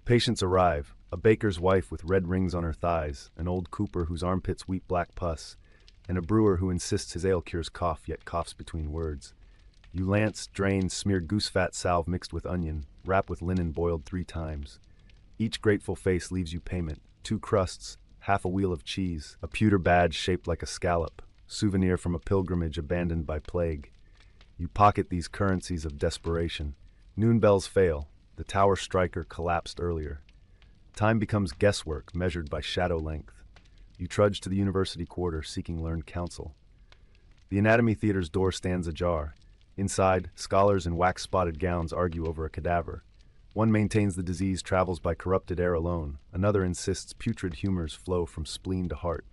A: Patients arrive, a baker's wife with red rings on her thighs, an old cooper whose armpits weep black pus, and a brewer who insists his ale cures cough yet coughs between words. You lance, drain, smear goose-fat salve mixed with onion, wrap with linen boiled 3 times. Each grateful face leaves you payment, 2 crusts, half a wheel of cheese, a pewter badge shaped like a scallop, souvenir from a pilgrimage abandoned by plague. You pocket these currencies of desperation. Noon bells fail. The tower striker collapsed earlier. Time becomes guesswork measured by shadow length. You trudge to the university quarter seeking learned counsel. The anatomy theater's door stands ajar. Inside, scholars in wax-spotted gowns argue over a cadaver. One maintains the disease travels by corrupted air alone. Another insists putrid humors flow from spleen to heart.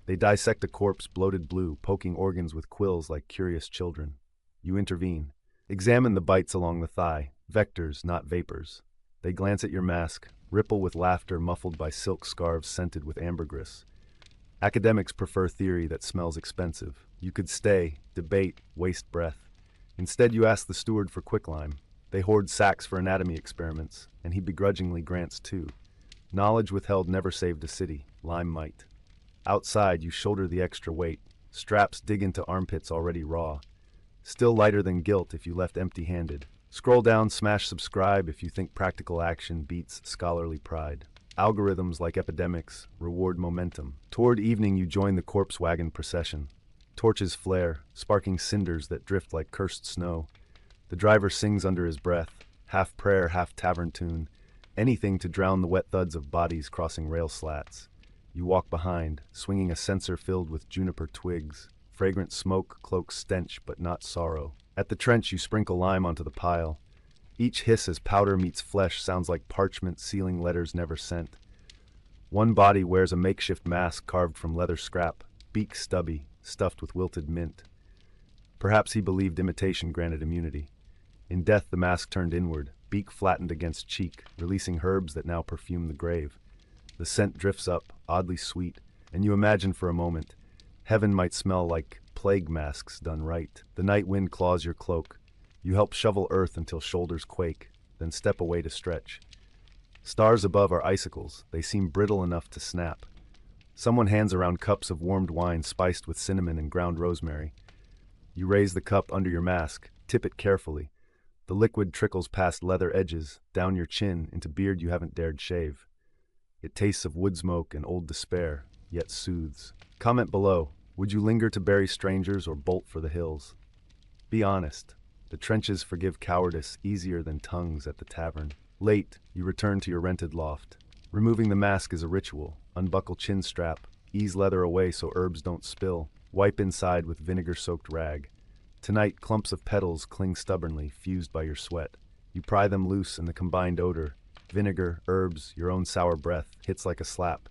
A: They dissect a corpse bloated blue, poking organs with quills like curious children. You intervene. Examine the bites along the thigh, vectors, not vapors. They glance at your mask, ripple with laughter muffled by silk scarves scented with ambergris. Academics prefer theory that smells expensive. You could stay, debate, waste breath. Instead, you ask the steward for quicklime. They hoard sacks for anatomy experiments, and he begrudgingly grants 2. Knowledge withheld never saved a city. Lime might. Outside, you shoulder the extra weight. Straps dig into armpits already raw. Still lighter than guilt if you left empty-handed. Scroll down, smash subscribe if you think practical action beats scholarly pride. Algorithms like epidemics reward momentum. Toward evening, you join the corpse wagon procession. Torches flare, sparking cinders that drift like cursed snow. The driver sings under his breath, half prayer, half tavern tune, anything to drown the wet thuds of bodies crossing rail slats. You walk behind, swinging a censer filled with juniper twigs. Fragrant smoke cloaks stench, but not sorrow. At the trench, you sprinkle lime onto the pile. Each hiss as powder meets flesh sounds like parchment sealing letters never sent. One body wears a makeshift mask carved from leather scrap, beak stubby, stuffed with wilted mint. Perhaps he believed imitation granted immunity. In death, the mask turned inward, beak flattened against cheek, releasing herbs that now perfume the grave. The scent drifts up, oddly sweet, and you imagine for a moment, heaven might smell like plague masks done right. The night wind claws your cloak. You help shovel earth until shoulders quake, then step away to stretch. Stars above are icicles. They seem brittle enough to snap. Someone hands around cups of warmed wine spiced with cinnamon and ground rosemary. You raise the cup under your mask, tip it carefully. The liquid trickles past leather edges, down your chin, into beard you haven't dared shave. It tastes of wood smoke and old despair, yet soothes. Comment below. Would you linger to bury strangers or bolt for the hills? Be honest. The trenches forgive cowardice easier than tongues at the tavern. Late, you return to your rented loft. Removing the mask is a ritual. Unbuckle chin strap, ease leather away so herbs don't spill, wipe inside with vinegar-soaked rag. Tonight, clumps of petals cling stubbornly, fused by your sweat. You pry them loose and the combined odor, vinegar, herbs, your own sour breath, hits like a slap.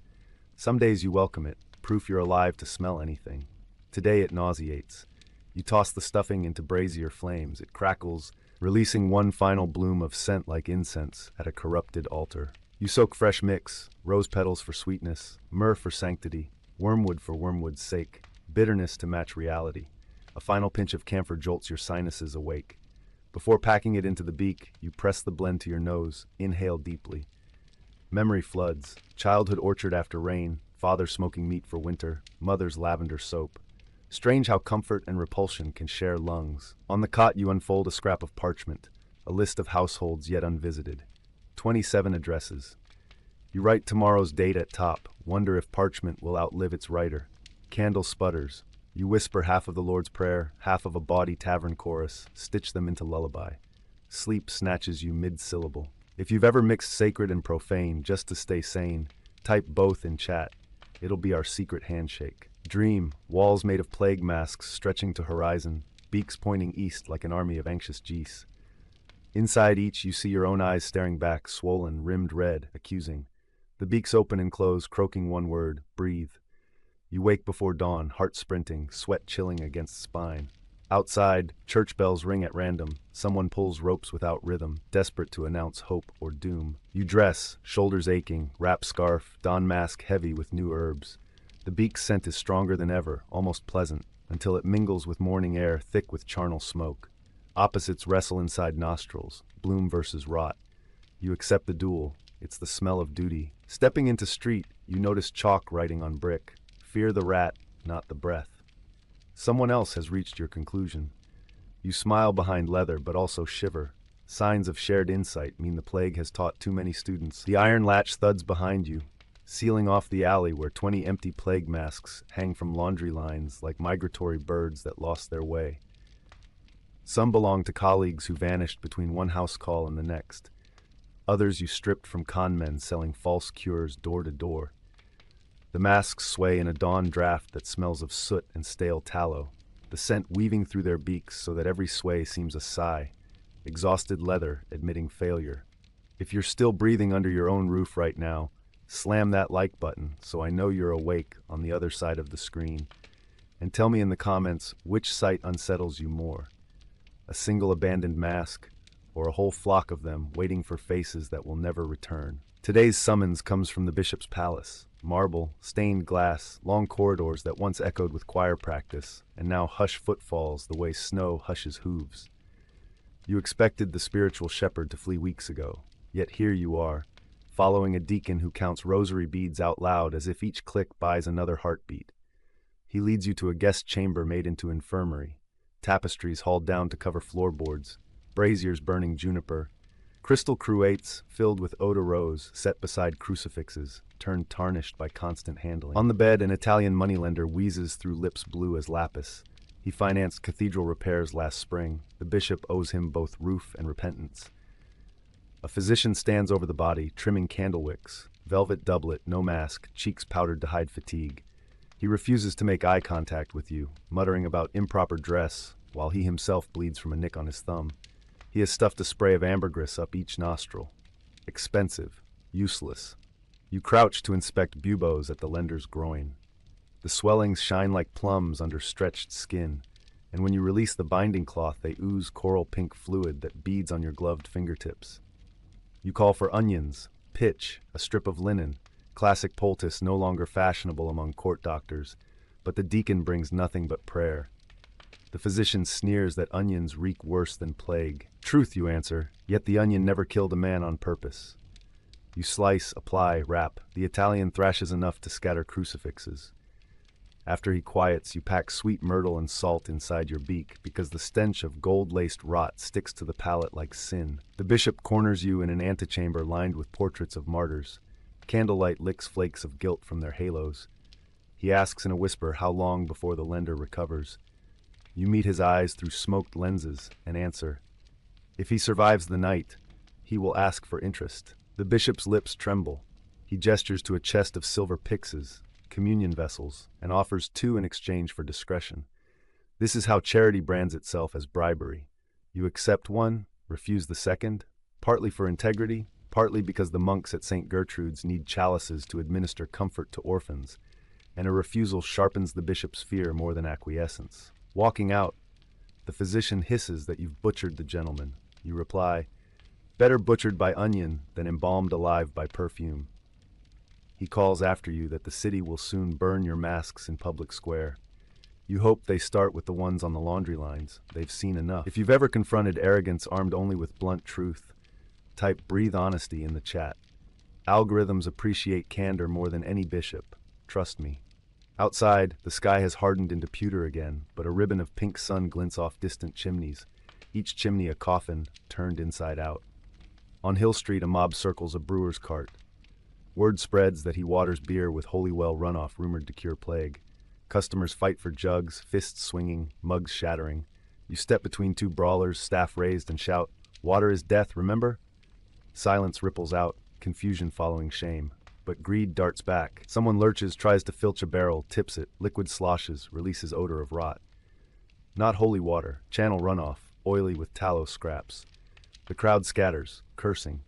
A: Some days you welcome it, proof you're alive to smell anything. Today it nauseates. You toss the stuffing into brazier flames. It crackles, releasing one final bloom of scent like incense at a corrupted altar. You soak fresh mix, rose petals for sweetness, myrrh for sanctity, wormwood for wormwood's sake, bitterness to match reality. A final pinch of camphor jolts your sinuses awake. Before packing it into the beak, you press the blend to your nose, inhale deeply. Memory floods, childhood orchard after rain, father smoking meat for winter, mother's lavender soap. Strange how comfort and repulsion can share lungs. On the cot you unfold a scrap of parchment, a list of households yet unvisited. 27 addresses. You write tomorrow's date at top, wonder if parchment will outlive its writer. Candle sputters. You whisper half of the Lord's Prayer, half of a bawdy tavern chorus, stitch them into lullaby. Sleep snatches you mid-syllable. If you've ever mixed sacred and profane just to stay sane, type both in chat. It'll be our secret handshake. Dream, walls made of plague masks stretching to horizon, beaks pointing east like an army of anxious geese. Inside each you see your own eyes staring back, swollen, rimmed red, accusing. The beaks open and close, croaking one word, breathe. You wake before dawn, heart sprinting, sweat chilling against spine. Outside, church bells ring at random. Someone pulls ropes without rhythm, desperate to announce hope or doom. You dress, shoulders aching, wrap scarf, don mask heavy with new herbs. The beak's scent is stronger than ever, almost pleasant, until it mingles with morning air thick with charnel smoke. Opposites wrestle inside nostrils, bloom versus rot. You accept the duel. It's the smell of duty. Stepping into street, you notice chalk writing on brick. Fear the rat, not the breath. Someone else has reached your conclusion. You smile behind leather, but also shiver. Signs of shared insight mean the plague has taught too many students. The iron latch thuds behind you, sealing off the alley where 20 empty plague masks hang from laundry lines like migratory birds that lost their way. Some belong to colleagues who vanished between one house call and the next. Others you stripped from con men selling false cures door to door. The masks sway in a dawn draft that smells of soot and stale tallow, the scent weaving through their beaks so that every sway seems a sigh, exhausted leather admitting failure. If you're still breathing under your own roof right now, slam that like button so I know you're awake on the other side of the screen. And tell me in the comments which sight unsettles you more. A single abandoned mask, or a whole flock of them waiting for faces that will never return. Today's summons comes from the bishop's palace. Marble, stained glass, long corridors that once echoed with choir practice, and now hush footfalls the way snow hushes hooves. You expected the spiritual shepherd to flee weeks ago, yet here you are, following a deacon who counts rosary beads out loud as if each click buys another heartbeat. He leads you to a guest chamber made into infirmary, tapestries hauled down to cover floorboards, braziers burning juniper, crystal cruets filled with eau de rose set beside crucifixes, turned tarnished by constant handling. On the bed, an Italian moneylender wheezes through lips blue as lapis. He financed cathedral repairs last spring. The bishop owes him both roof and repentance. A physician stands over the body, trimming candle wicks, velvet doublet, no mask, cheeks powdered to hide fatigue. He refuses to make eye contact with you, muttering about improper dress, while he himself bleeds from a nick on his thumb. He has stuffed a spray of ambergris up each nostril. Expensive, useless. You crouch to inspect buboes at the lender's groin. The swellings shine like plums under stretched skin, and when you release the binding cloth, they ooze coral pink fluid that beads on your gloved fingertips. You call for onions, pitch, a strip of linen, classic poultice no longer fashionable among court doctors, but the deacon brings nothing but prayer. The physician sneers that onions reek worse than plague. Truth, you answer, yet the onion never killed a man on purpose. You slice, apply, wrap. The Italian thrashes enough to scatter crucifixes. After he quiets, you pack sweet myrtle and salt inside your beak because the stench of gold-laced rot sticks to the palate like sin. The bishop corners you in an antechamber lined with portraits of martyrs. Candlelight licks flakes of guilt from their halos. He asks in a whisper how long before the lender recovers. You meet his eyes through smoked lenses and answer. If he survives the night, he will ask for interest. The bishop's lips tremble. He gestures to a chest of silver pyxes, communion vessels, and offers 2 in exchange for discretion. This is how charity brands itself as bribery. You accept one, refuse the second, partly for integrity, partly because the monks at St. Gertrude's need chalices to administer comfort to orphans, and a refusal sharpens the bishop's fear more than acquiescence. Walking out, the physician hisses that you've butchered the gentleman. You reply, "Better butchered by onion than embalmed alive by perfume." He calls after you that the city will soon burn your masks in public square. You hope they start with the ones on the laundry lines. They've seen enough. If you've ever confronted arrogance armed only with blunt truth, type "breathe honesty" in the chat. Algorithms appreciate candor more than any bishop. Trust me. Outside, the sky has hardened into pewter again, but a ribbon of pink sun glints off distant chimneys, each chimney a coffin turned inside out. On Hill Street, a mob circles a brewer's cart. Word spreads that he waters beer with holy well runoff rumored to cure plague. Customers fight for jugs, fists swinging, mugs shattering. You step between 2 brawlers, staff raised, and shout, "Water is death, remember?" Silence ripples out, confusion following shame. But greed darts back. Someone lurches, tries to filch a barrel, tips it, liquid sloshes, releases odor of rot. Not holy water, channel runoff, oily with tallow scraps. The crowd scatters, cursing.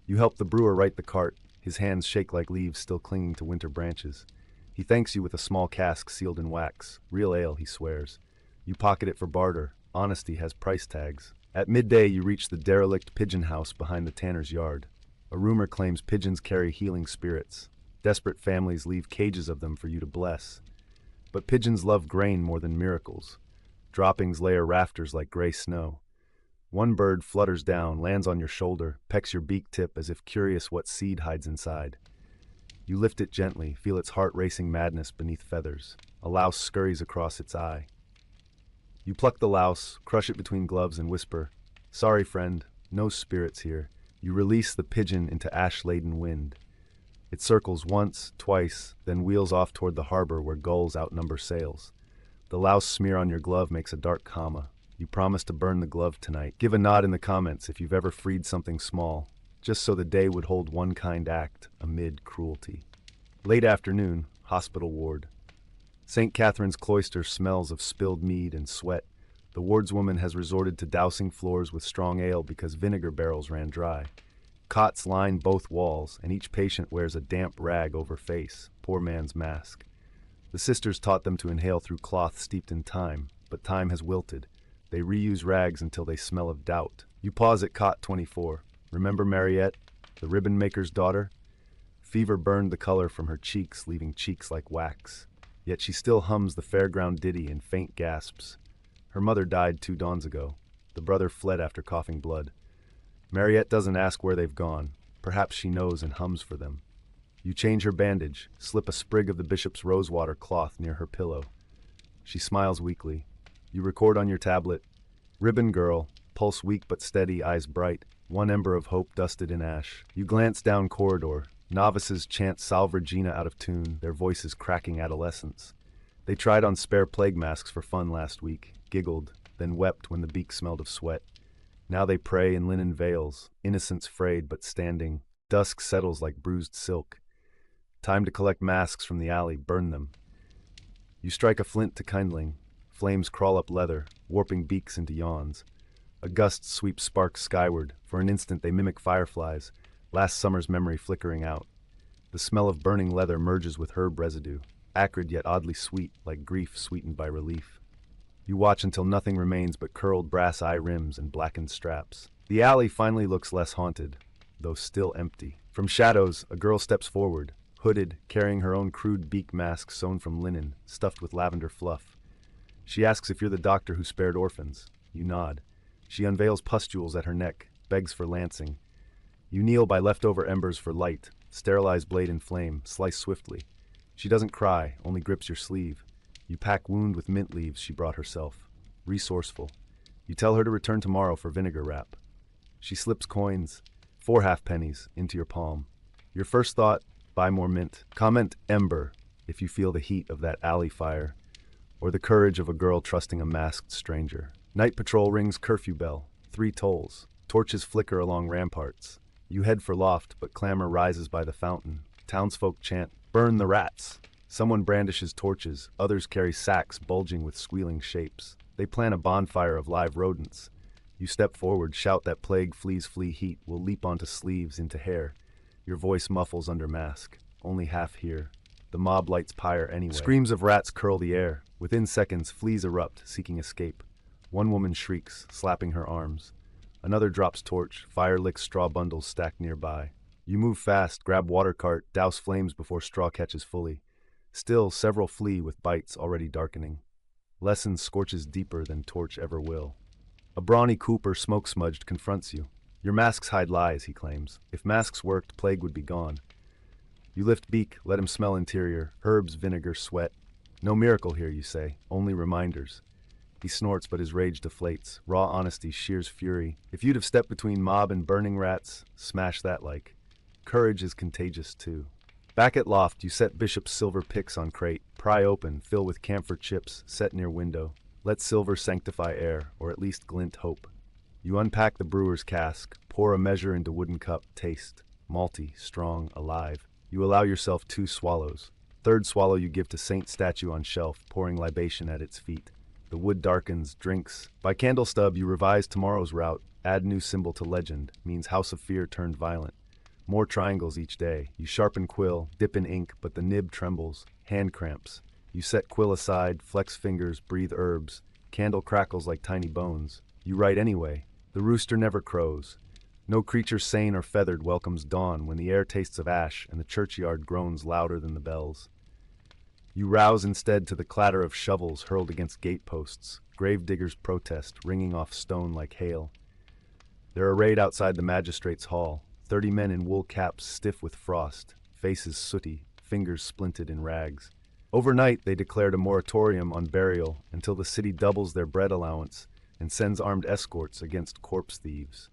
A: You help the brewer right the cart. His hands shake like leaves still clinging to winter branches. He thanks you with a small cask sealed in wax. Real ale, he swears. You pocket it for barter. Honesty has price tags. At midday, you reach the derelict pigeon house behind the tanner's yard. A rumor claims pigeons carry healing spirits. Desperate families leave cages of them for you to bless. But pigeons love grain more than miracles. Droppings layer rafters like gray snow. One bird flutters down, lands on your shoulder, pecks your beak tip as if curious what seed hides inside. You lift it gently, feel its heart-racing madness beneath feathers. A louse scurries across its eye. You pluck the louse, crush it between gloves, and whisper, "Sorry, friend, no spirits here." You release the pigeon into ash-laden wind. It circles once, twice, then wheels off toward the harbor where gulls outnumber sails. The louse smear on your glove makes a dark comma. You promise to burn the glove tonight. Give a nod in the comments if you've ever freed something small, just so the day would hold one kind act amid cruelty. Late afternoon, hospital ward. St. Catherine's cloister smells of spilled mead and sweat. The wardswoman has resorted to dousing floors with strong ale because vinegar barrels ran dry. Cots line both walls, and each patient wears a damp rag over face, poor man's mask. The sisters taught them to inhale through cloth steeped in thyme, but thyme has wilted. They reuse rags until they smell of doubt. You pause at cot 24. Remember Mariette, the ribbon maker's daughter? Fever burned the color from her cheeks, leaving cheeks like wax. Yet she still hums the fairground ditty in faint gasps. Her mother died 2 dawns ago. The brother fled after coughing blood. Mariette doesn't ask where they've gone. Perhaps she knows and hums for them. You change her bandage, slip a sprig of the bishop's rosewater cloth near her pillow. She smiles weakly. You record on your tablet, "Ribbon girl, pulse weak but steady, eyes bright, one ember of hope dusted in ash." You glance down corridor. Novices chant Salve Regina out of tune, their voices cracking adolescence. They tried on spare plague masks for fun last week, giggled, then wept when the beak smelled of sweat. Now they pray in linen veils, innocence frayed but standing. Dusk settles like bruised silk. Time to collect masks from the alley, burn them. You strike a flint to kindling. Flames crawl up leather, warping beaks into yawns. A gust sweeps sparks skyward. For an instant they mimic fireflies, last summer's memory flickering out. The smell of burning leather merges with herb residue, acrid yet oddly sweet, like grief sweetened by relief. You watch until nothing remains but curled brass eye rims and blackened straps. The alley finally looks less haunted, though still empty. From shadows, a girl steps forward, hooded, carrying her own crude beak mask sewn from linen, stuffed with lavender fluff. She asks if you're the doctor who spared orphans. You nod. She unveils pustules at her neck, begs for lancing. You kneel by leftover embers for light, sterilize blade in flame, slice swiftly. She doesn't cry, only grips your sleeve. You pack wound with mint leaves she brought herself. Resourceful. You tell her to return tomorrow for vinegar wrap. She slips coins, 4 halfpennies, into your palm. Your first thought, buy more mint. Comment ember if you feel the heat of that alley fire. or the courage of a girl trusting a masked stranger. Night patrol rings curfew bell, 3 tolls. Torches flicker along ramparts. You head for loft, but clamor rises by the fountain. Townsfolk chant, "Burn the rats!" Someone brandishes torches, others carry sacks bulging with squealing shapes. They plan a bonfire of live rodents. You step forward, shout that plague fleas flee heat will leap onto sleeves, into hair. Your voice muffles under mask. Only half hear. The mob lights pyre anyway. Screams of rats curl the air. Within seconds, fleas erupt, seeking escape. One woman shrieks, slapping her arms. Another drops torch, fire licks straw bundles stacked nearby. You move fast, grab water cart, douse flames before straw catches fully. Still, several flee with bites already darkening. Lesson scorches deeper than torch ever will. A brawny cooper, smoke-smudged, confronts you. Your masks hide lies, he claims. If masks worked, plague would be gone. You lift beak, let him smell interior, herbs, vinegar, sweat. No miracle here, you say, only reminders. He snorts, but his rage deflates. Raw honesty shears fury. If you'd have stepped between mob and burning rats, smash that like. Courage is contagious, too. Back at loft, you set Bishop's silver picks on crate, pry open, fill with camphor chips, set near window. Let silver sanctify air, or at least glint hope. You unpack the brewer's cask, pour a measure into wooden cup, taste. Malty, strong, alive. You allow yourself 2 swallows. Third swallow you give to saint statue on shelf, pouring libation at its feet. The wood darkens, drinks. By candle stub you revise tomorrow's route, add new symbol to legend, means House of Fear turned violent. More triangles each day. You sharpen quill, dip in ink, but the nib trembles. Hand cramps. You set quill aside, flex fingers, breathe herbs. Candle crackles like tiny bones. You write anyway. The rooster never crows. No creature sane or feathered welcomes dawn when the air tastes of ash and the churchyard groans louder than the bells. You rouse instead to the clatter of shovels hurled against gateposts. Gravediggers protest, ringing off stone like hail. They're arrayed outside the magistrate's hall. 30 men in wool caps stiff with frost, faces sooty, fingers splinted in rags. Overnight, they declared a moratorium on burial until the city doubles their bread allowance and sends armed escorts against corpse thieves.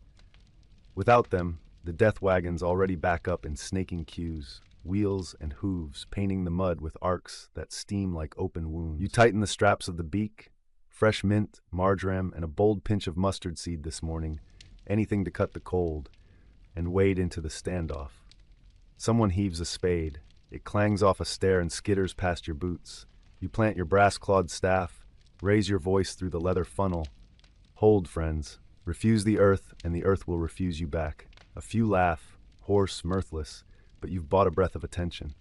A: Without them, the death wagons already back up in snaking queues, wheels and hooves painting the mud with arcs that steam like open wounds. You tighten the straps of the beak, fresh mint, marjoram, and a bold pinch of mustard seed this morning, anything to cut the cold, and wade into the standoff. Someone heaves a spade. It clangs off a stair and skitters past your boots. You plant your brass-clawed staff, raise your voice through the leather funnel. Hold, friends. Refuse the earth, and the earth will refuse you back. A few laugh, hoarse, mirthless, but you've bought a breath of attention.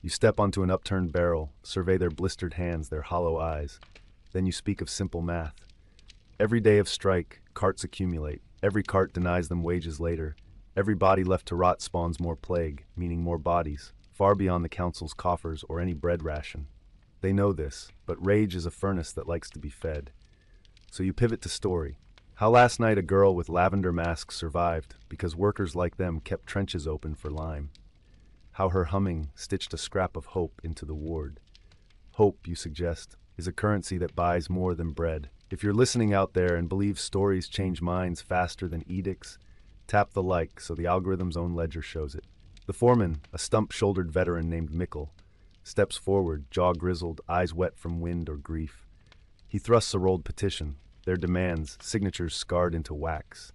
A: You step onto an upturned barrel, survey their blistered hands, their hollow eyes. Then you speak of simple math. Every day of strike, carts accumulate. Every cart denies them wages later. Every body left to rot spawns more plague, meaning more bodies, far beyond the council's coffers or any bread ration. They know this, but rage is a furnace that likes to be fed. So you pivot to story. How last night a girl with lavender masks survived because workers like them kept trenches open for lime. How her humming stitched a scrap of hope into the ward. Hope, you suggest, is a currency that buys more than bread. If you're listening out there and believe stories change minds faster than edicts, tap the like so the algorithm's own ledger shows it. The foreman, a stump-shouldered veteran named Mickle, steps forward, jaw grizzled, eyes wet from wind or grief. He thrusts a rolled petition, their demands, signatures scarred into wax.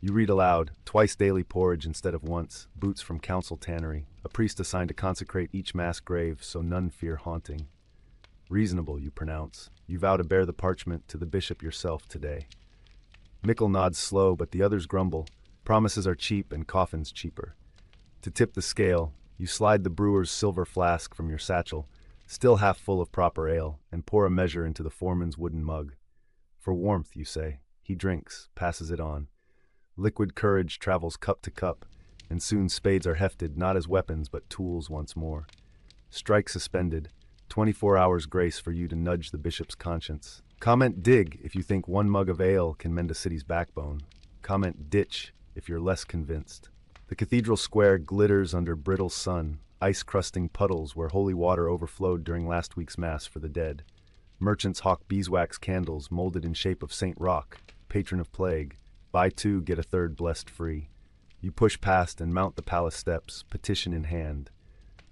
A: You read aloud, twice daily porridge instead of once, boots from council tannery, a priest assigned to consecrate each mass grave so none fear haunting. Reasonable, you pronounce. You vow to bear the parchment to the bishop yourself today. Mickle nods slow, but the others grumble. Promises are cheap and coffins cheaper. To tip the scale, you slide the brewer's silver flask from your satchel, still half full of proper ale, and pour a measure into the foreman's wooden mug. For warmth, you say. He drinks, passes it on. Liquid courage travels cup to cup, and soon spades are hefted not as weapons but tools once more. Strike suspended. 24 hours grace for you to nudge the bishop's conscience. Comment dig if you think one mug of ale can mend a city's backbone. Comment ditch if you're less convinced. The cathedral square glitters under brittle sun, ice-crusting puddles where holy water overflowed during last week's mass for the dead. Merchants hawk beeswax candles molded in shape of Saint Roch, patron of plague. Buy 2, get a 3rd blessed free. You push past and mount the palace steps, petition in hand.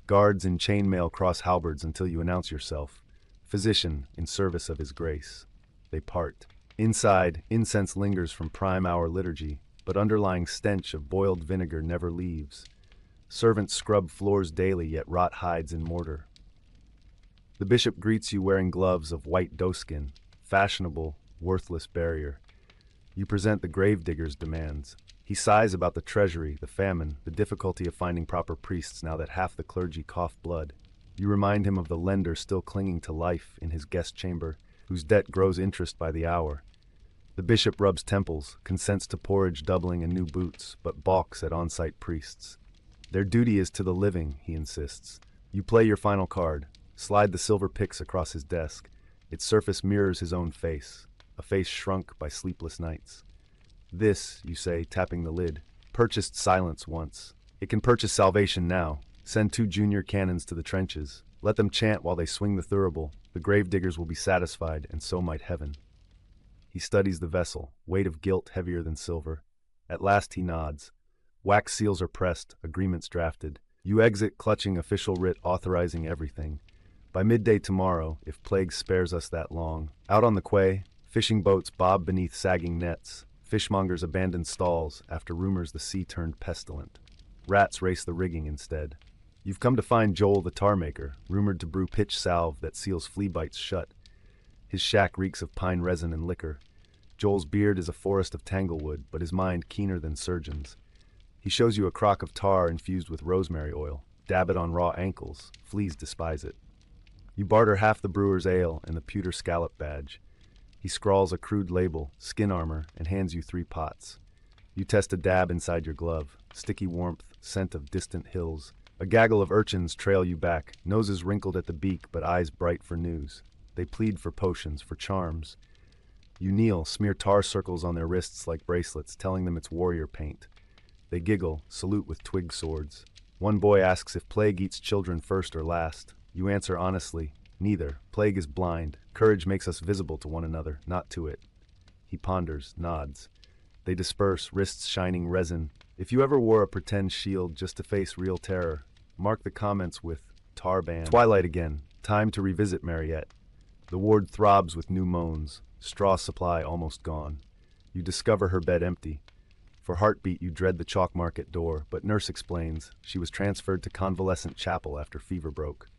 A: Guards in chainmail cross halberds until you announce yourself. physician in service of his grace. They part. Inside, incense lingers from prime hour liturgy, but underlying stench of boiled vinegar never leaves. Servants scrub floors daily, yet rot hides in mortar. The bishop greets you wearing gloves of white doeskin, fashionable, worthless barrier. You present the gravedigger's demands. He sighs about the treasury, the famine, the difficulty of finding proper priests now that half the clergy cough blood. You remind him of the lender still clinging to life in his guest chamber, whose debt grows interest by the hour. The bishop rubs temples, consents to porridge doubling and new boots, but balks at on-site priests. Their duty is to the living, he insists. You play your final card, slide the silver pyx across his desk. Its surface mirrors his own face, a face shrunk by sleepless nights. This, you say, tapping the lid, purchased silence once. It can purchase salvation now. Send 2 junior canons to the trenches. Let them chant while they swing the thurible. The gravediggers will be satisfied, and so might heaven. He studies the vessel, weight of guilt heavier than silver. At last he nods. Wax seals are pressed, agreements drafted. You exit clutching official writ authorizing everything. By midday tomorrow, if plague spares us that long, out on the quay, fishing boats bob beneath sagging nets. Fishmongers abandon stalls after rumors the sea turned pestilent. Rats race the rigging instead. You've come to find Joel the tar maker, rumored to brew pitch salve that seals flea bites shut. His shack reeks of pine resin and liquor. Joel's beard is a forest of tanglewood, but his mind keener than surgeons. He shows you a crock of tar infused with rosemary oil. Dab it on raw ankles. Fleas despise it. You barter half the brewer's ale and the pewter scallop badge. He scrawls a crude label, skin armor, and hands you 3 pots. You test a dab inside your glove. Sticky warmth, scent of distant hills. A gaggle of urchins trail you back, noses wrinkled at the beak but eyes bright for news. They plead for potions, for charms. You kneel, smear tar circles on their wrists like bracelets, telling them it's warrior paint. They giggle, salute with twig swords. One boy asks if plague eats children first or last. You answer honestly, neither. Plague is blind. Courage makes us visible to one another, not to it. He ponders, nods. They disperse, wrists shining resin. If you ever wore a pretend shield just to face real terror, mark the comments with tar ban. Twilight again. Time to revisit Mariette. The ward throbs with new moans. Straw supply almost gone. You discover her bed empty. For heartbeat, you dread the chalk mark at door, but nurse explains she was transferred to convalescent chapel after fever broke.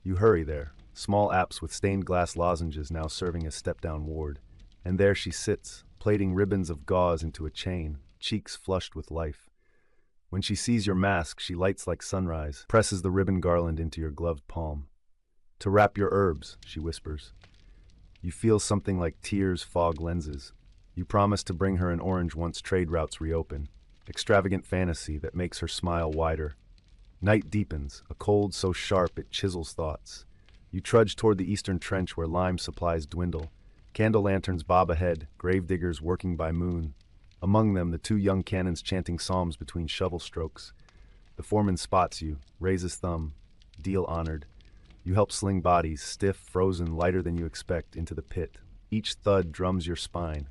A: You hurry there, small apps with stained glass lozenges now serving as step-down ward. And there she sits, plaiting ribbons of gauze into a chain, cheeks flushed with life. When she sees your mask, she lights like sunrise, presses the ribbon garland into your gloved palm. To wrap your herbs, she whispers. You feel something like tears fog lenses. You promise to bring her an orange once trade routes reopen. Extravagant fantasy that makes her smile wider. Night deepens, a cold so sharp it chisels thoughts. You trudge toward the eastern trench where lime supplies dwindle. Candle lanterns bob ahead, gravediggers working by moon. Among them, the 2 young canons chanting psalms between shovel strokes. The foreman spots you, raises thumb. Deal honored. You help sling bodies, stiff, frozen, lighter than you expect, into the pit. Each thud drums your spine.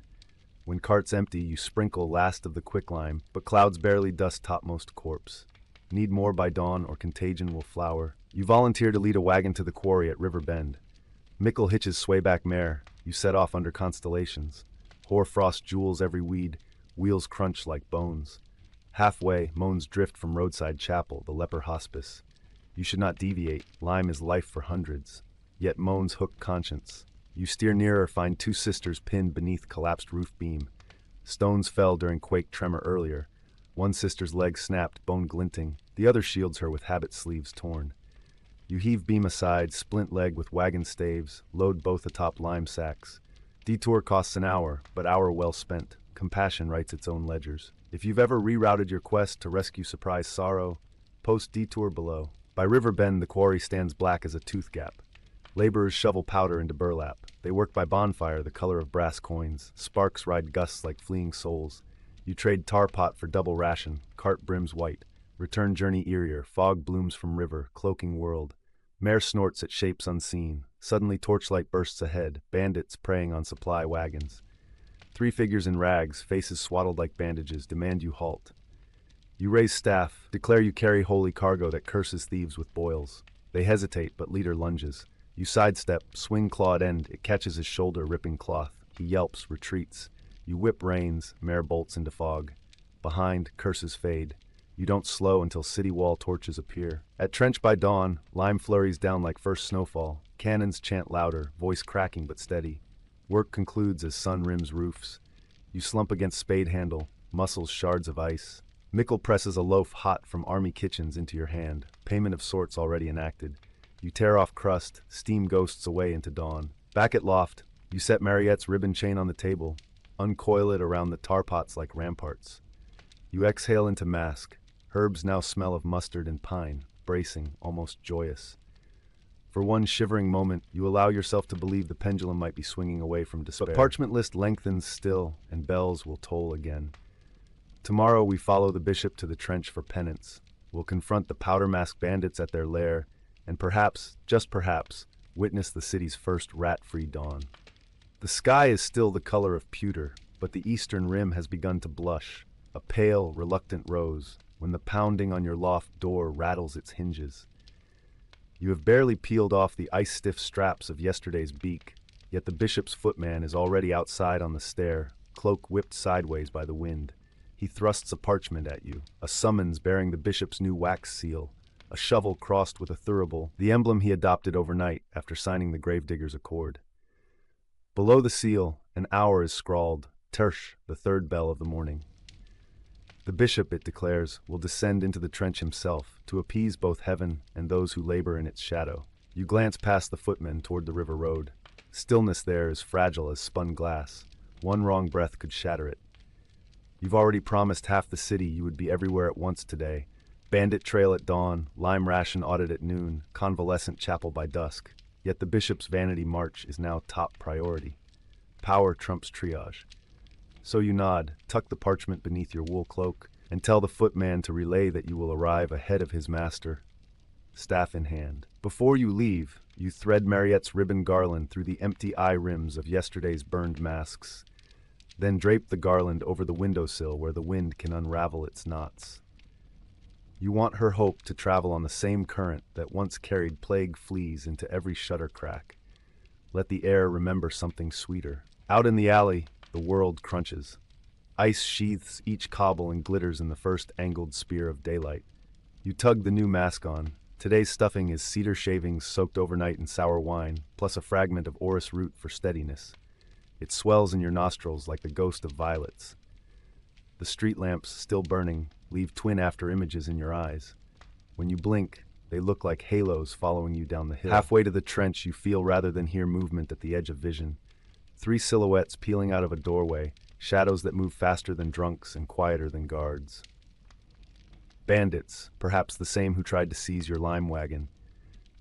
A: When cart's empty, you sprinkle last of the quicklime, but clouds barely dust topmost corpse. Need more by dawn or contagion will flower. You volunteer to lead a wagon to the quarry at River Bend. Mickle hitches swayback mare. You set off under constellations. Hoarfrost jewels every weed. Wheels crunch like bones. Halfway, moans drift from roadside chapel, the leper hospice. You should not deviate. Lime is life for hundreds. Yet moans hook conscience. You steer nearer, find 2 sisters pinned beneath collapsed roof beam. Stones fell during quake tremor earlier. One sister's leg snapped, bone glinting. The other shields her with habit sleeves torn. You heave beam aside, splint leg with wagon staves, load both atop lime sacks. Detour costs an hour, but hour well spent. Compassion writes its own ledgers. If you've ever rerouted your quest to rescue surprise sorrow, post detour below. By River Bend, the quarry stands black as a tooth gap. Laborers shovel powder into burlap. They work by bonfire, the color of brass coins. Sparks ride gusts like fleeing souls. You trade tar pot for double ration. Cart brims white. Return journey eerier. Fog blooms from river, cloaking world. Mare snorts at shapes unseen. Suddenly torchlight bursts ahead. Bandits preying on supply wagons. 3 figures in rags, faces swaddled like bandages, demand you halt. You raise staff, declare you carry holy cargo that curses thieves with boils. They hesitate, but leader lunges. You sidestep, swing clawed end, it catches his shoulder, ripping cloth. He yelps, retreats. You whip reins, mare bolts into fog. Behind, curses fade. You don't slow until city wall torches appear. At trench by dawn, lime flurries down like first snowfall. Cannons chant louder, voice cracking but steady. Work concludes as sun rims roofs. You slump against spade handle, muscles shards of ice. Mickle presses a loaf hot from army kitchens into your hand, payment of sorts already enacted. You tear off crust, steam ghosts away into dawn. Back at loft, you set Mariette's ribbon chain on the table, uncoil it around the tar pots like ramparts. You exhale into mask. Herbs now smell of mustard and pine, bracing, almost joyous. For one shivering moment, you allow yourself to believe the pendulum might be swinging away from despair. But parchment list lengthens still, and bells will toll again. Tomorrow we follow the bishop to the trench for penance. We'll confront the powder-mask bandits at their lair, and perhaps, just perhaps, witness the city's first rat-free dawn. The sky is still the color of pewter, but the eastern rim has begun to blush, a pale, reluctant rose, when the pounding on your loft door rattles its hinges. You have barely peeled off the ice-stiff straps of yesterday's beak, yet the bishop's footman is already outside on the stair, cloak whipped sideways by the wind. He thrusts a parchment at you, a summons bearing the bishop's new wax seal, a shovel crossed with a thurible, the emblem he adopted overnight after signing the gravedigger's accord. Below the seal, an hour is scrawled, tersh, the third bell of the morning. The bishop, it declares, will descend into the trench himself to appease both heaven and those who labor in its shadow. You glance past the footmen toward the river road. Stillness there is fragile as spun glass. One wrong breath could shatter it. You've already promised half the city you would be everywhere at once today. Bandit trail at dawn, lime ration audit at noon, convalescent chapel by dusk. Yet the bishop's vanity march is now top priority. Power trumps triage. So you nod, tuck the parchment beneath your wool cloak, and tell the footman to relay that you will arrive ahead of his master, staff in hand. Before you leave, you thread Mariette's ribbon garland through the empty eye rims of yesterday's burned masks, then drape the garland over the windowsill where the wind can unravel its knots. You want her hope to travel on the same current that once carried plague fleas into every shutter crack. Let the air remember something sweeter. Out in the alley, the world crunches. Ice sheaths each cobble and glitters in the first angled spear of daylight. You tug the new mask on. Today's stuffing is cedar shavings soaked overnight in sour wine, plus a fragment of orris root for steadiness. It swells in your nostrils like the ghost of violets. The street lamps, still burning, leave twin after images in your eyes. When you blink, they look like halos following you down the hill. Halfway to the trench, you feel rather than hear movement at the edge of vision. 3 silhouettes peeling out of a doorway, shadows that move faster than drunks and quieter than guards. Bandits, perhaps the same who tried to seize your lime wagon.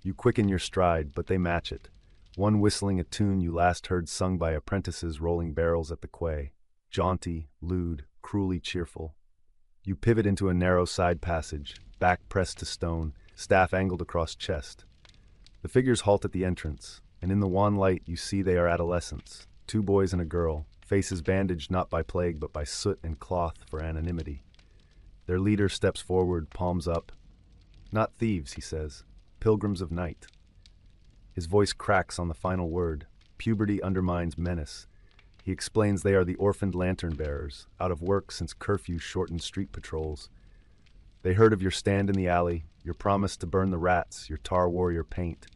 A: You quicken your stride, but they match it. One whistling a tune you last heard sung by apprentices rolling barrels at the quay. Jaunty, lewd, cruelly cheerful. You pivot into a narrow side passage, back pressed to stone, staff angled across chest. The figures halt at the entrance, and in the wan light you see they are adolescents. 2 boys and a girl, faces bandaged not by plague but by soot and cloth for anonymity. Their leader steps forward, palms up. Not thieves, he says, pilgrims of night. His voice cracks on the final word. Puberty undermines menace. He explains they are the orphaned lantern bearers, out of work since curfew shortened street patrols. They heard of your stand in the alley, your promise to burn the rats, your tar warrior paint.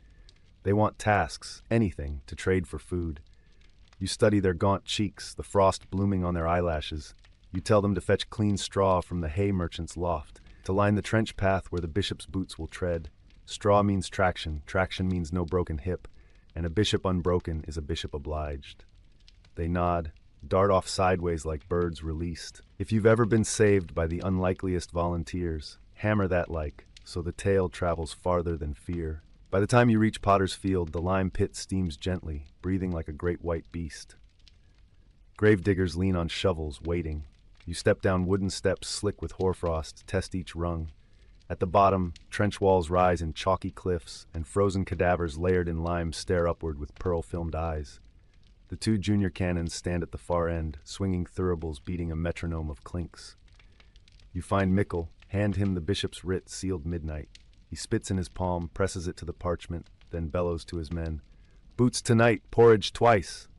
A: They want tasks, anything, to trade for food. You study their gaunt cheeks, the frost blooming on their eyelashes. You tell them to fetch clean straw from the hay merchant's loft, to line the trench path where the bishop's boots will tread. Straw means traction, traction means no broken hip, and a bishop unbroken is a bishop obliged. They nod, dart off sideways like birds released. If you've ever been saved by the unlikeliest volunteers, hammer that like, so the tale travels farther than fear. By the time you reach Potter's Field, the lime pit steams gently, breathing like a great white beast. Gravediggers lean on shovels, waiting. You step down wooden steps slick with hoarfrost, test each rung. At the bottom, trench walls rise in chalky cliffs, and frozen cadavers layered in lime stare upward with pearl-filmed eyes. The 2 junior cannons stand at the far end, swinging thuribles beating a metronome of clinks. You find Mickle, hand him the bishop's writ sealed midnight. He spits in his palm, presses it to the parchment, then bellows to his men. "Boots tonight, porridge twice!"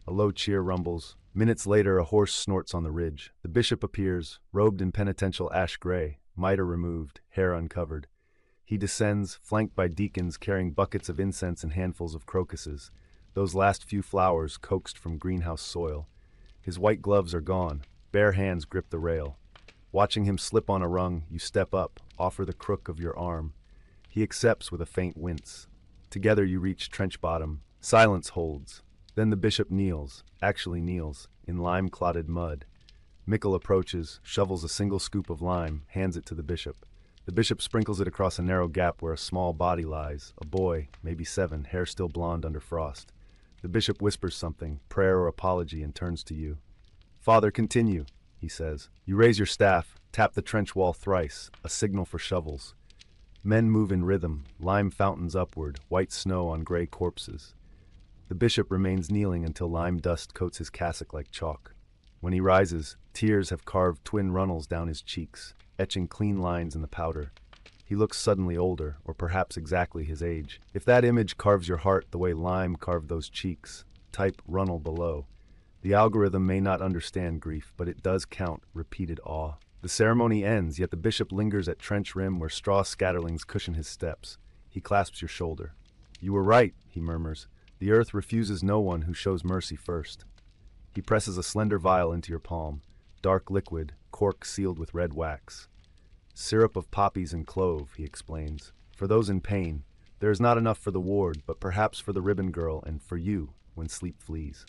A: A low cheer rumbles. Minutes later, a horse snorts on the ridge. The bishop appears, robed in penitential ash gray, mitre removed, hair uncovered. He descends, flanked by deacons carrying buckets of incense and handfuls of crocuses, those last few flowers coaxed from greenhouse soil. His white gloves are gone. Bare hands grip the rail. Watching him slip on a rung, you step up, offer the crook of your arm. He accepts with a faint wince. Together you reach trench bottom. Silence holds. Then the bishop kneels, actually kneels, in lime-clotted mud. Mickle approaches, shovels a single scoop of lime, hands it to the bishop. The bishop sprinkles it across a narrow gap where a small body lies, a boy, maybe 7, hair still blonde under frost. The bishop whispers something, prayer or apology, and turns to you. "Father, continue," he says. You raise your staff, tap the trench wall thrice, a signal for shovels. Men move in rhythm, lime fountains upward, white snow on gray corpses. The bishop remains kneeling until lime dust coats his cassock like chalk. When he rises, tears have carved twin runnels down his cheeks, etching clean lines in the powder. He looks suddenly older, or perhaps exactly his age. If that image carves your heart the way lime carved those cheeks, type runnel below. The algorithm may not understand grief, but it does count repeated awe. The ceremony ends, yet the bishop lingers at trench rim where straw scatterlings cushion his steps. He clasps your shoulder. "You were right," he murmurs. "The earth refuses no one who shows mercy first." He presses a slender vial into your palm, dark liquid, cork sealed with red wax. "Syrup of poppies and clove," he explains. "For those in pain, there is not enough for the ward, but perhaps for the ribbon girl and for you when sleep flees."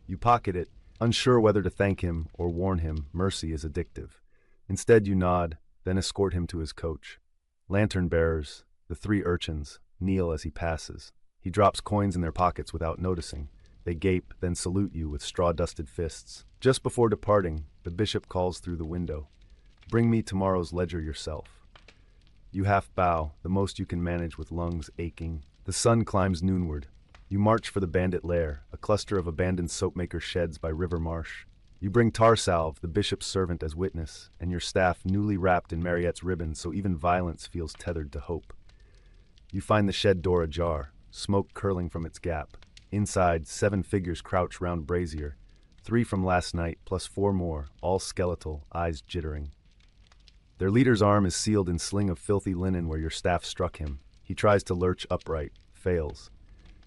A: You pocket it, unsure whether to thank him or warn him mercy is addictive. Instead you nod, then escort him to his coach. Lantern bearers, the 3 urchins, kneel as he passes. He drops coins in their pockets without noticing. They gape, then salute you with straw-dusted fists. Just before departing, the bishop calls through the window. "Bring me tomorrow's ledger yourself." You half bow, the most you can manage with lungs aching. The sun climbs noonward. You march for the bandit lair, a cluster of abandoned soapmaker sheds by River Marsh. You bring tar salve, the bishop's servant, as witness, and your staff newly wrapped in Mariette's ribbon so even violence feels tethered to hope. You find the shed door ajar, smoke curling from its gap. Inside, 7 figures crouch round brazier, 3 from last night, plus 4 more, all skeletal, eyes jittering. Their leader's arm is sealed in sling of filthy linen where your staff struck him. He tries to lurch upright, fails.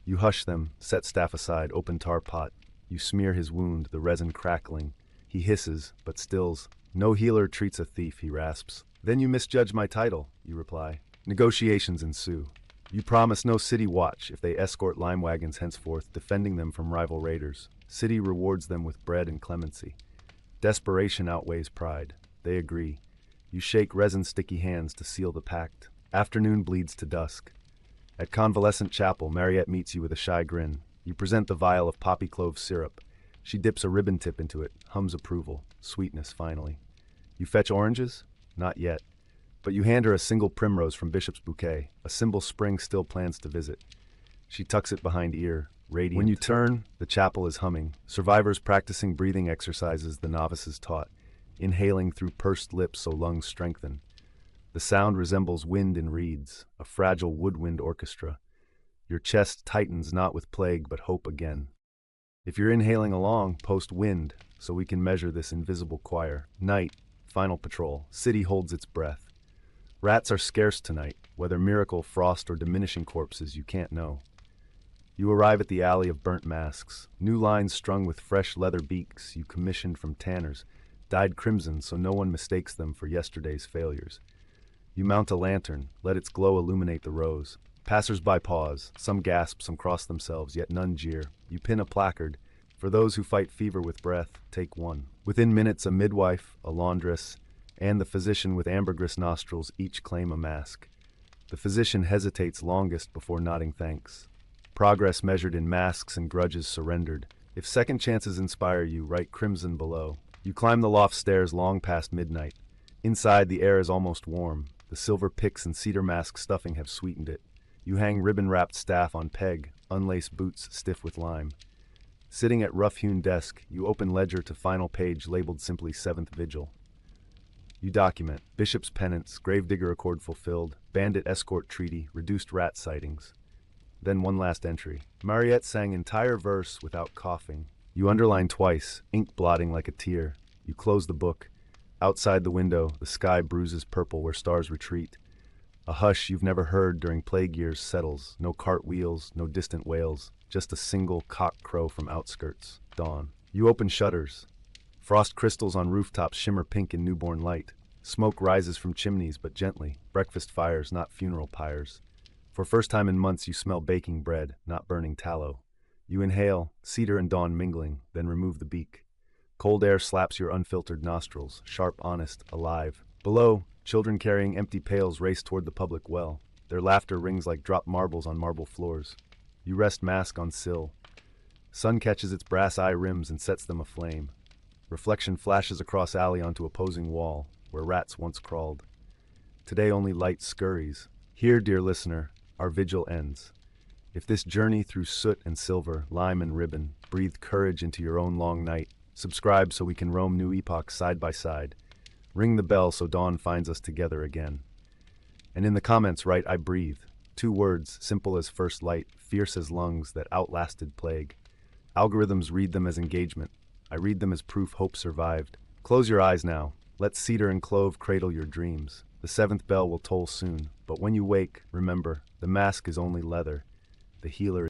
A: You hush them, set staff aside, open tar pot. You smear his wound, the resin crackling. He hisses, but stills. "No healer treats a thief," he rasps. "Then you misjudge my title," you reply. Negotiations ensue. You promise no city watch if they escort lime wagons henceforth, defending them from rival raiders. City rewards them with bread and clemency. Desperation outweighs pride. They agree. You shake resin-sticky hands to seal the pact. Afternoon bleeds to dusk. At Convalescent Chapel, Mariette meets you with a shy grin. You present the vial of poppy clove syrup. She dips a ribbon tip into it, hums approval. Sweetness, finally. You fetch oranges? Not yet. But you hand her a single primrose from Bishop's bouquet, a symbol spring still plans to visit. She tucks it behind ear, radiant. When you turn, the chapel is humming. Survivors practicing breathing exercises the novices taught, inhaling through pursed lips so lungs strengthen. The sound resembles wind in reeds, a fragile woodwind orchestra. Your chest tightens not with plague but hope again. If you're inhaling along, post wind, so we can measure this invisible choir. Night, final patrol. City holds its breath. Rats are scarce tonight, whether miracle, frost, or diminishing corpses you can't know. You arrive at the alley of burnt masks, new lines strung with fresh leather beaks you commissioned from tanners, dyed crimson so no one mistakes them for yesterday's failures. You mount a lantern, let its glow illuminate the rows. Passers-by pause, some gasp, some cross themselves, yet none jeer. You pin a placard, "For those who fight fever with breath, take one." Within minutes, a midwife, a laundress, and the physician with ambergris nostrils each claim a mask. The physician hesitates longest before nodding thanks. Progress measured in masks and grudges surrendered. If second chances inspire you, write crimson below. You climb the loft stairs long past midnight. Inside, the air is almost warm. The silver picks and cedar mask stuffing have sweetened it. You hang ribbon-wrapped staff on peg, unlaced boots stiff with lime. Sitting at rough-hewn desk, you open ledger to final page labeled simply 7th Vigil. You document, bishop's penance, gravedigger accord fulfilled, bandit escort treaty, reduced rat sightings. Then one last entry. Mariette sang entire verse without coughing. You underline twice, ink blotting like a tear. You close the book. Outside the window, the sky bruises purple where stars retreat. A hush you've never heard during plague years settles. No cartwheels, no distant wails. Just a single cock crow from outskirts. Dawn. You open shutters. Frost crystals on rooftops shimmer pink in newborn light. Smoke rises from chimneys, but gently. Breakfast fires, not funeral pyres. For first time in months, you smell baking bread, not burning tallow. You inhale, cedar and dawn mingling, then remove the beak. Cold air slaps your unfiltered nostrils, sharp, honest, alive. Below, children carrying empty pails race toward the public well. Their laughter rings like dropped marbles on marble floors. You rest mask on sill. Sun catches its brass eye rims and sets them aflame. Reflection flashes across alley onto opposing wall, where rats once crawled. Today only light scurries. Here, dear listener, our vigil ends. If this journey through soot and silver, lime and ribbon, breathed courage into your own long night, subscribe so we can roam new epochs side by side. Ring the bell so dawn finds us together again. And in the comments write, I breathe. 2 words, simple as first light, fierce as lungs that outlasted plague. Algorithms read them as engagement. I read them as proof hope survived. Close your eyes now. Let cedar and clove cradle your dreams. The 7th bell will toll soon, but when you wake, remember, the mask is only leather. The healer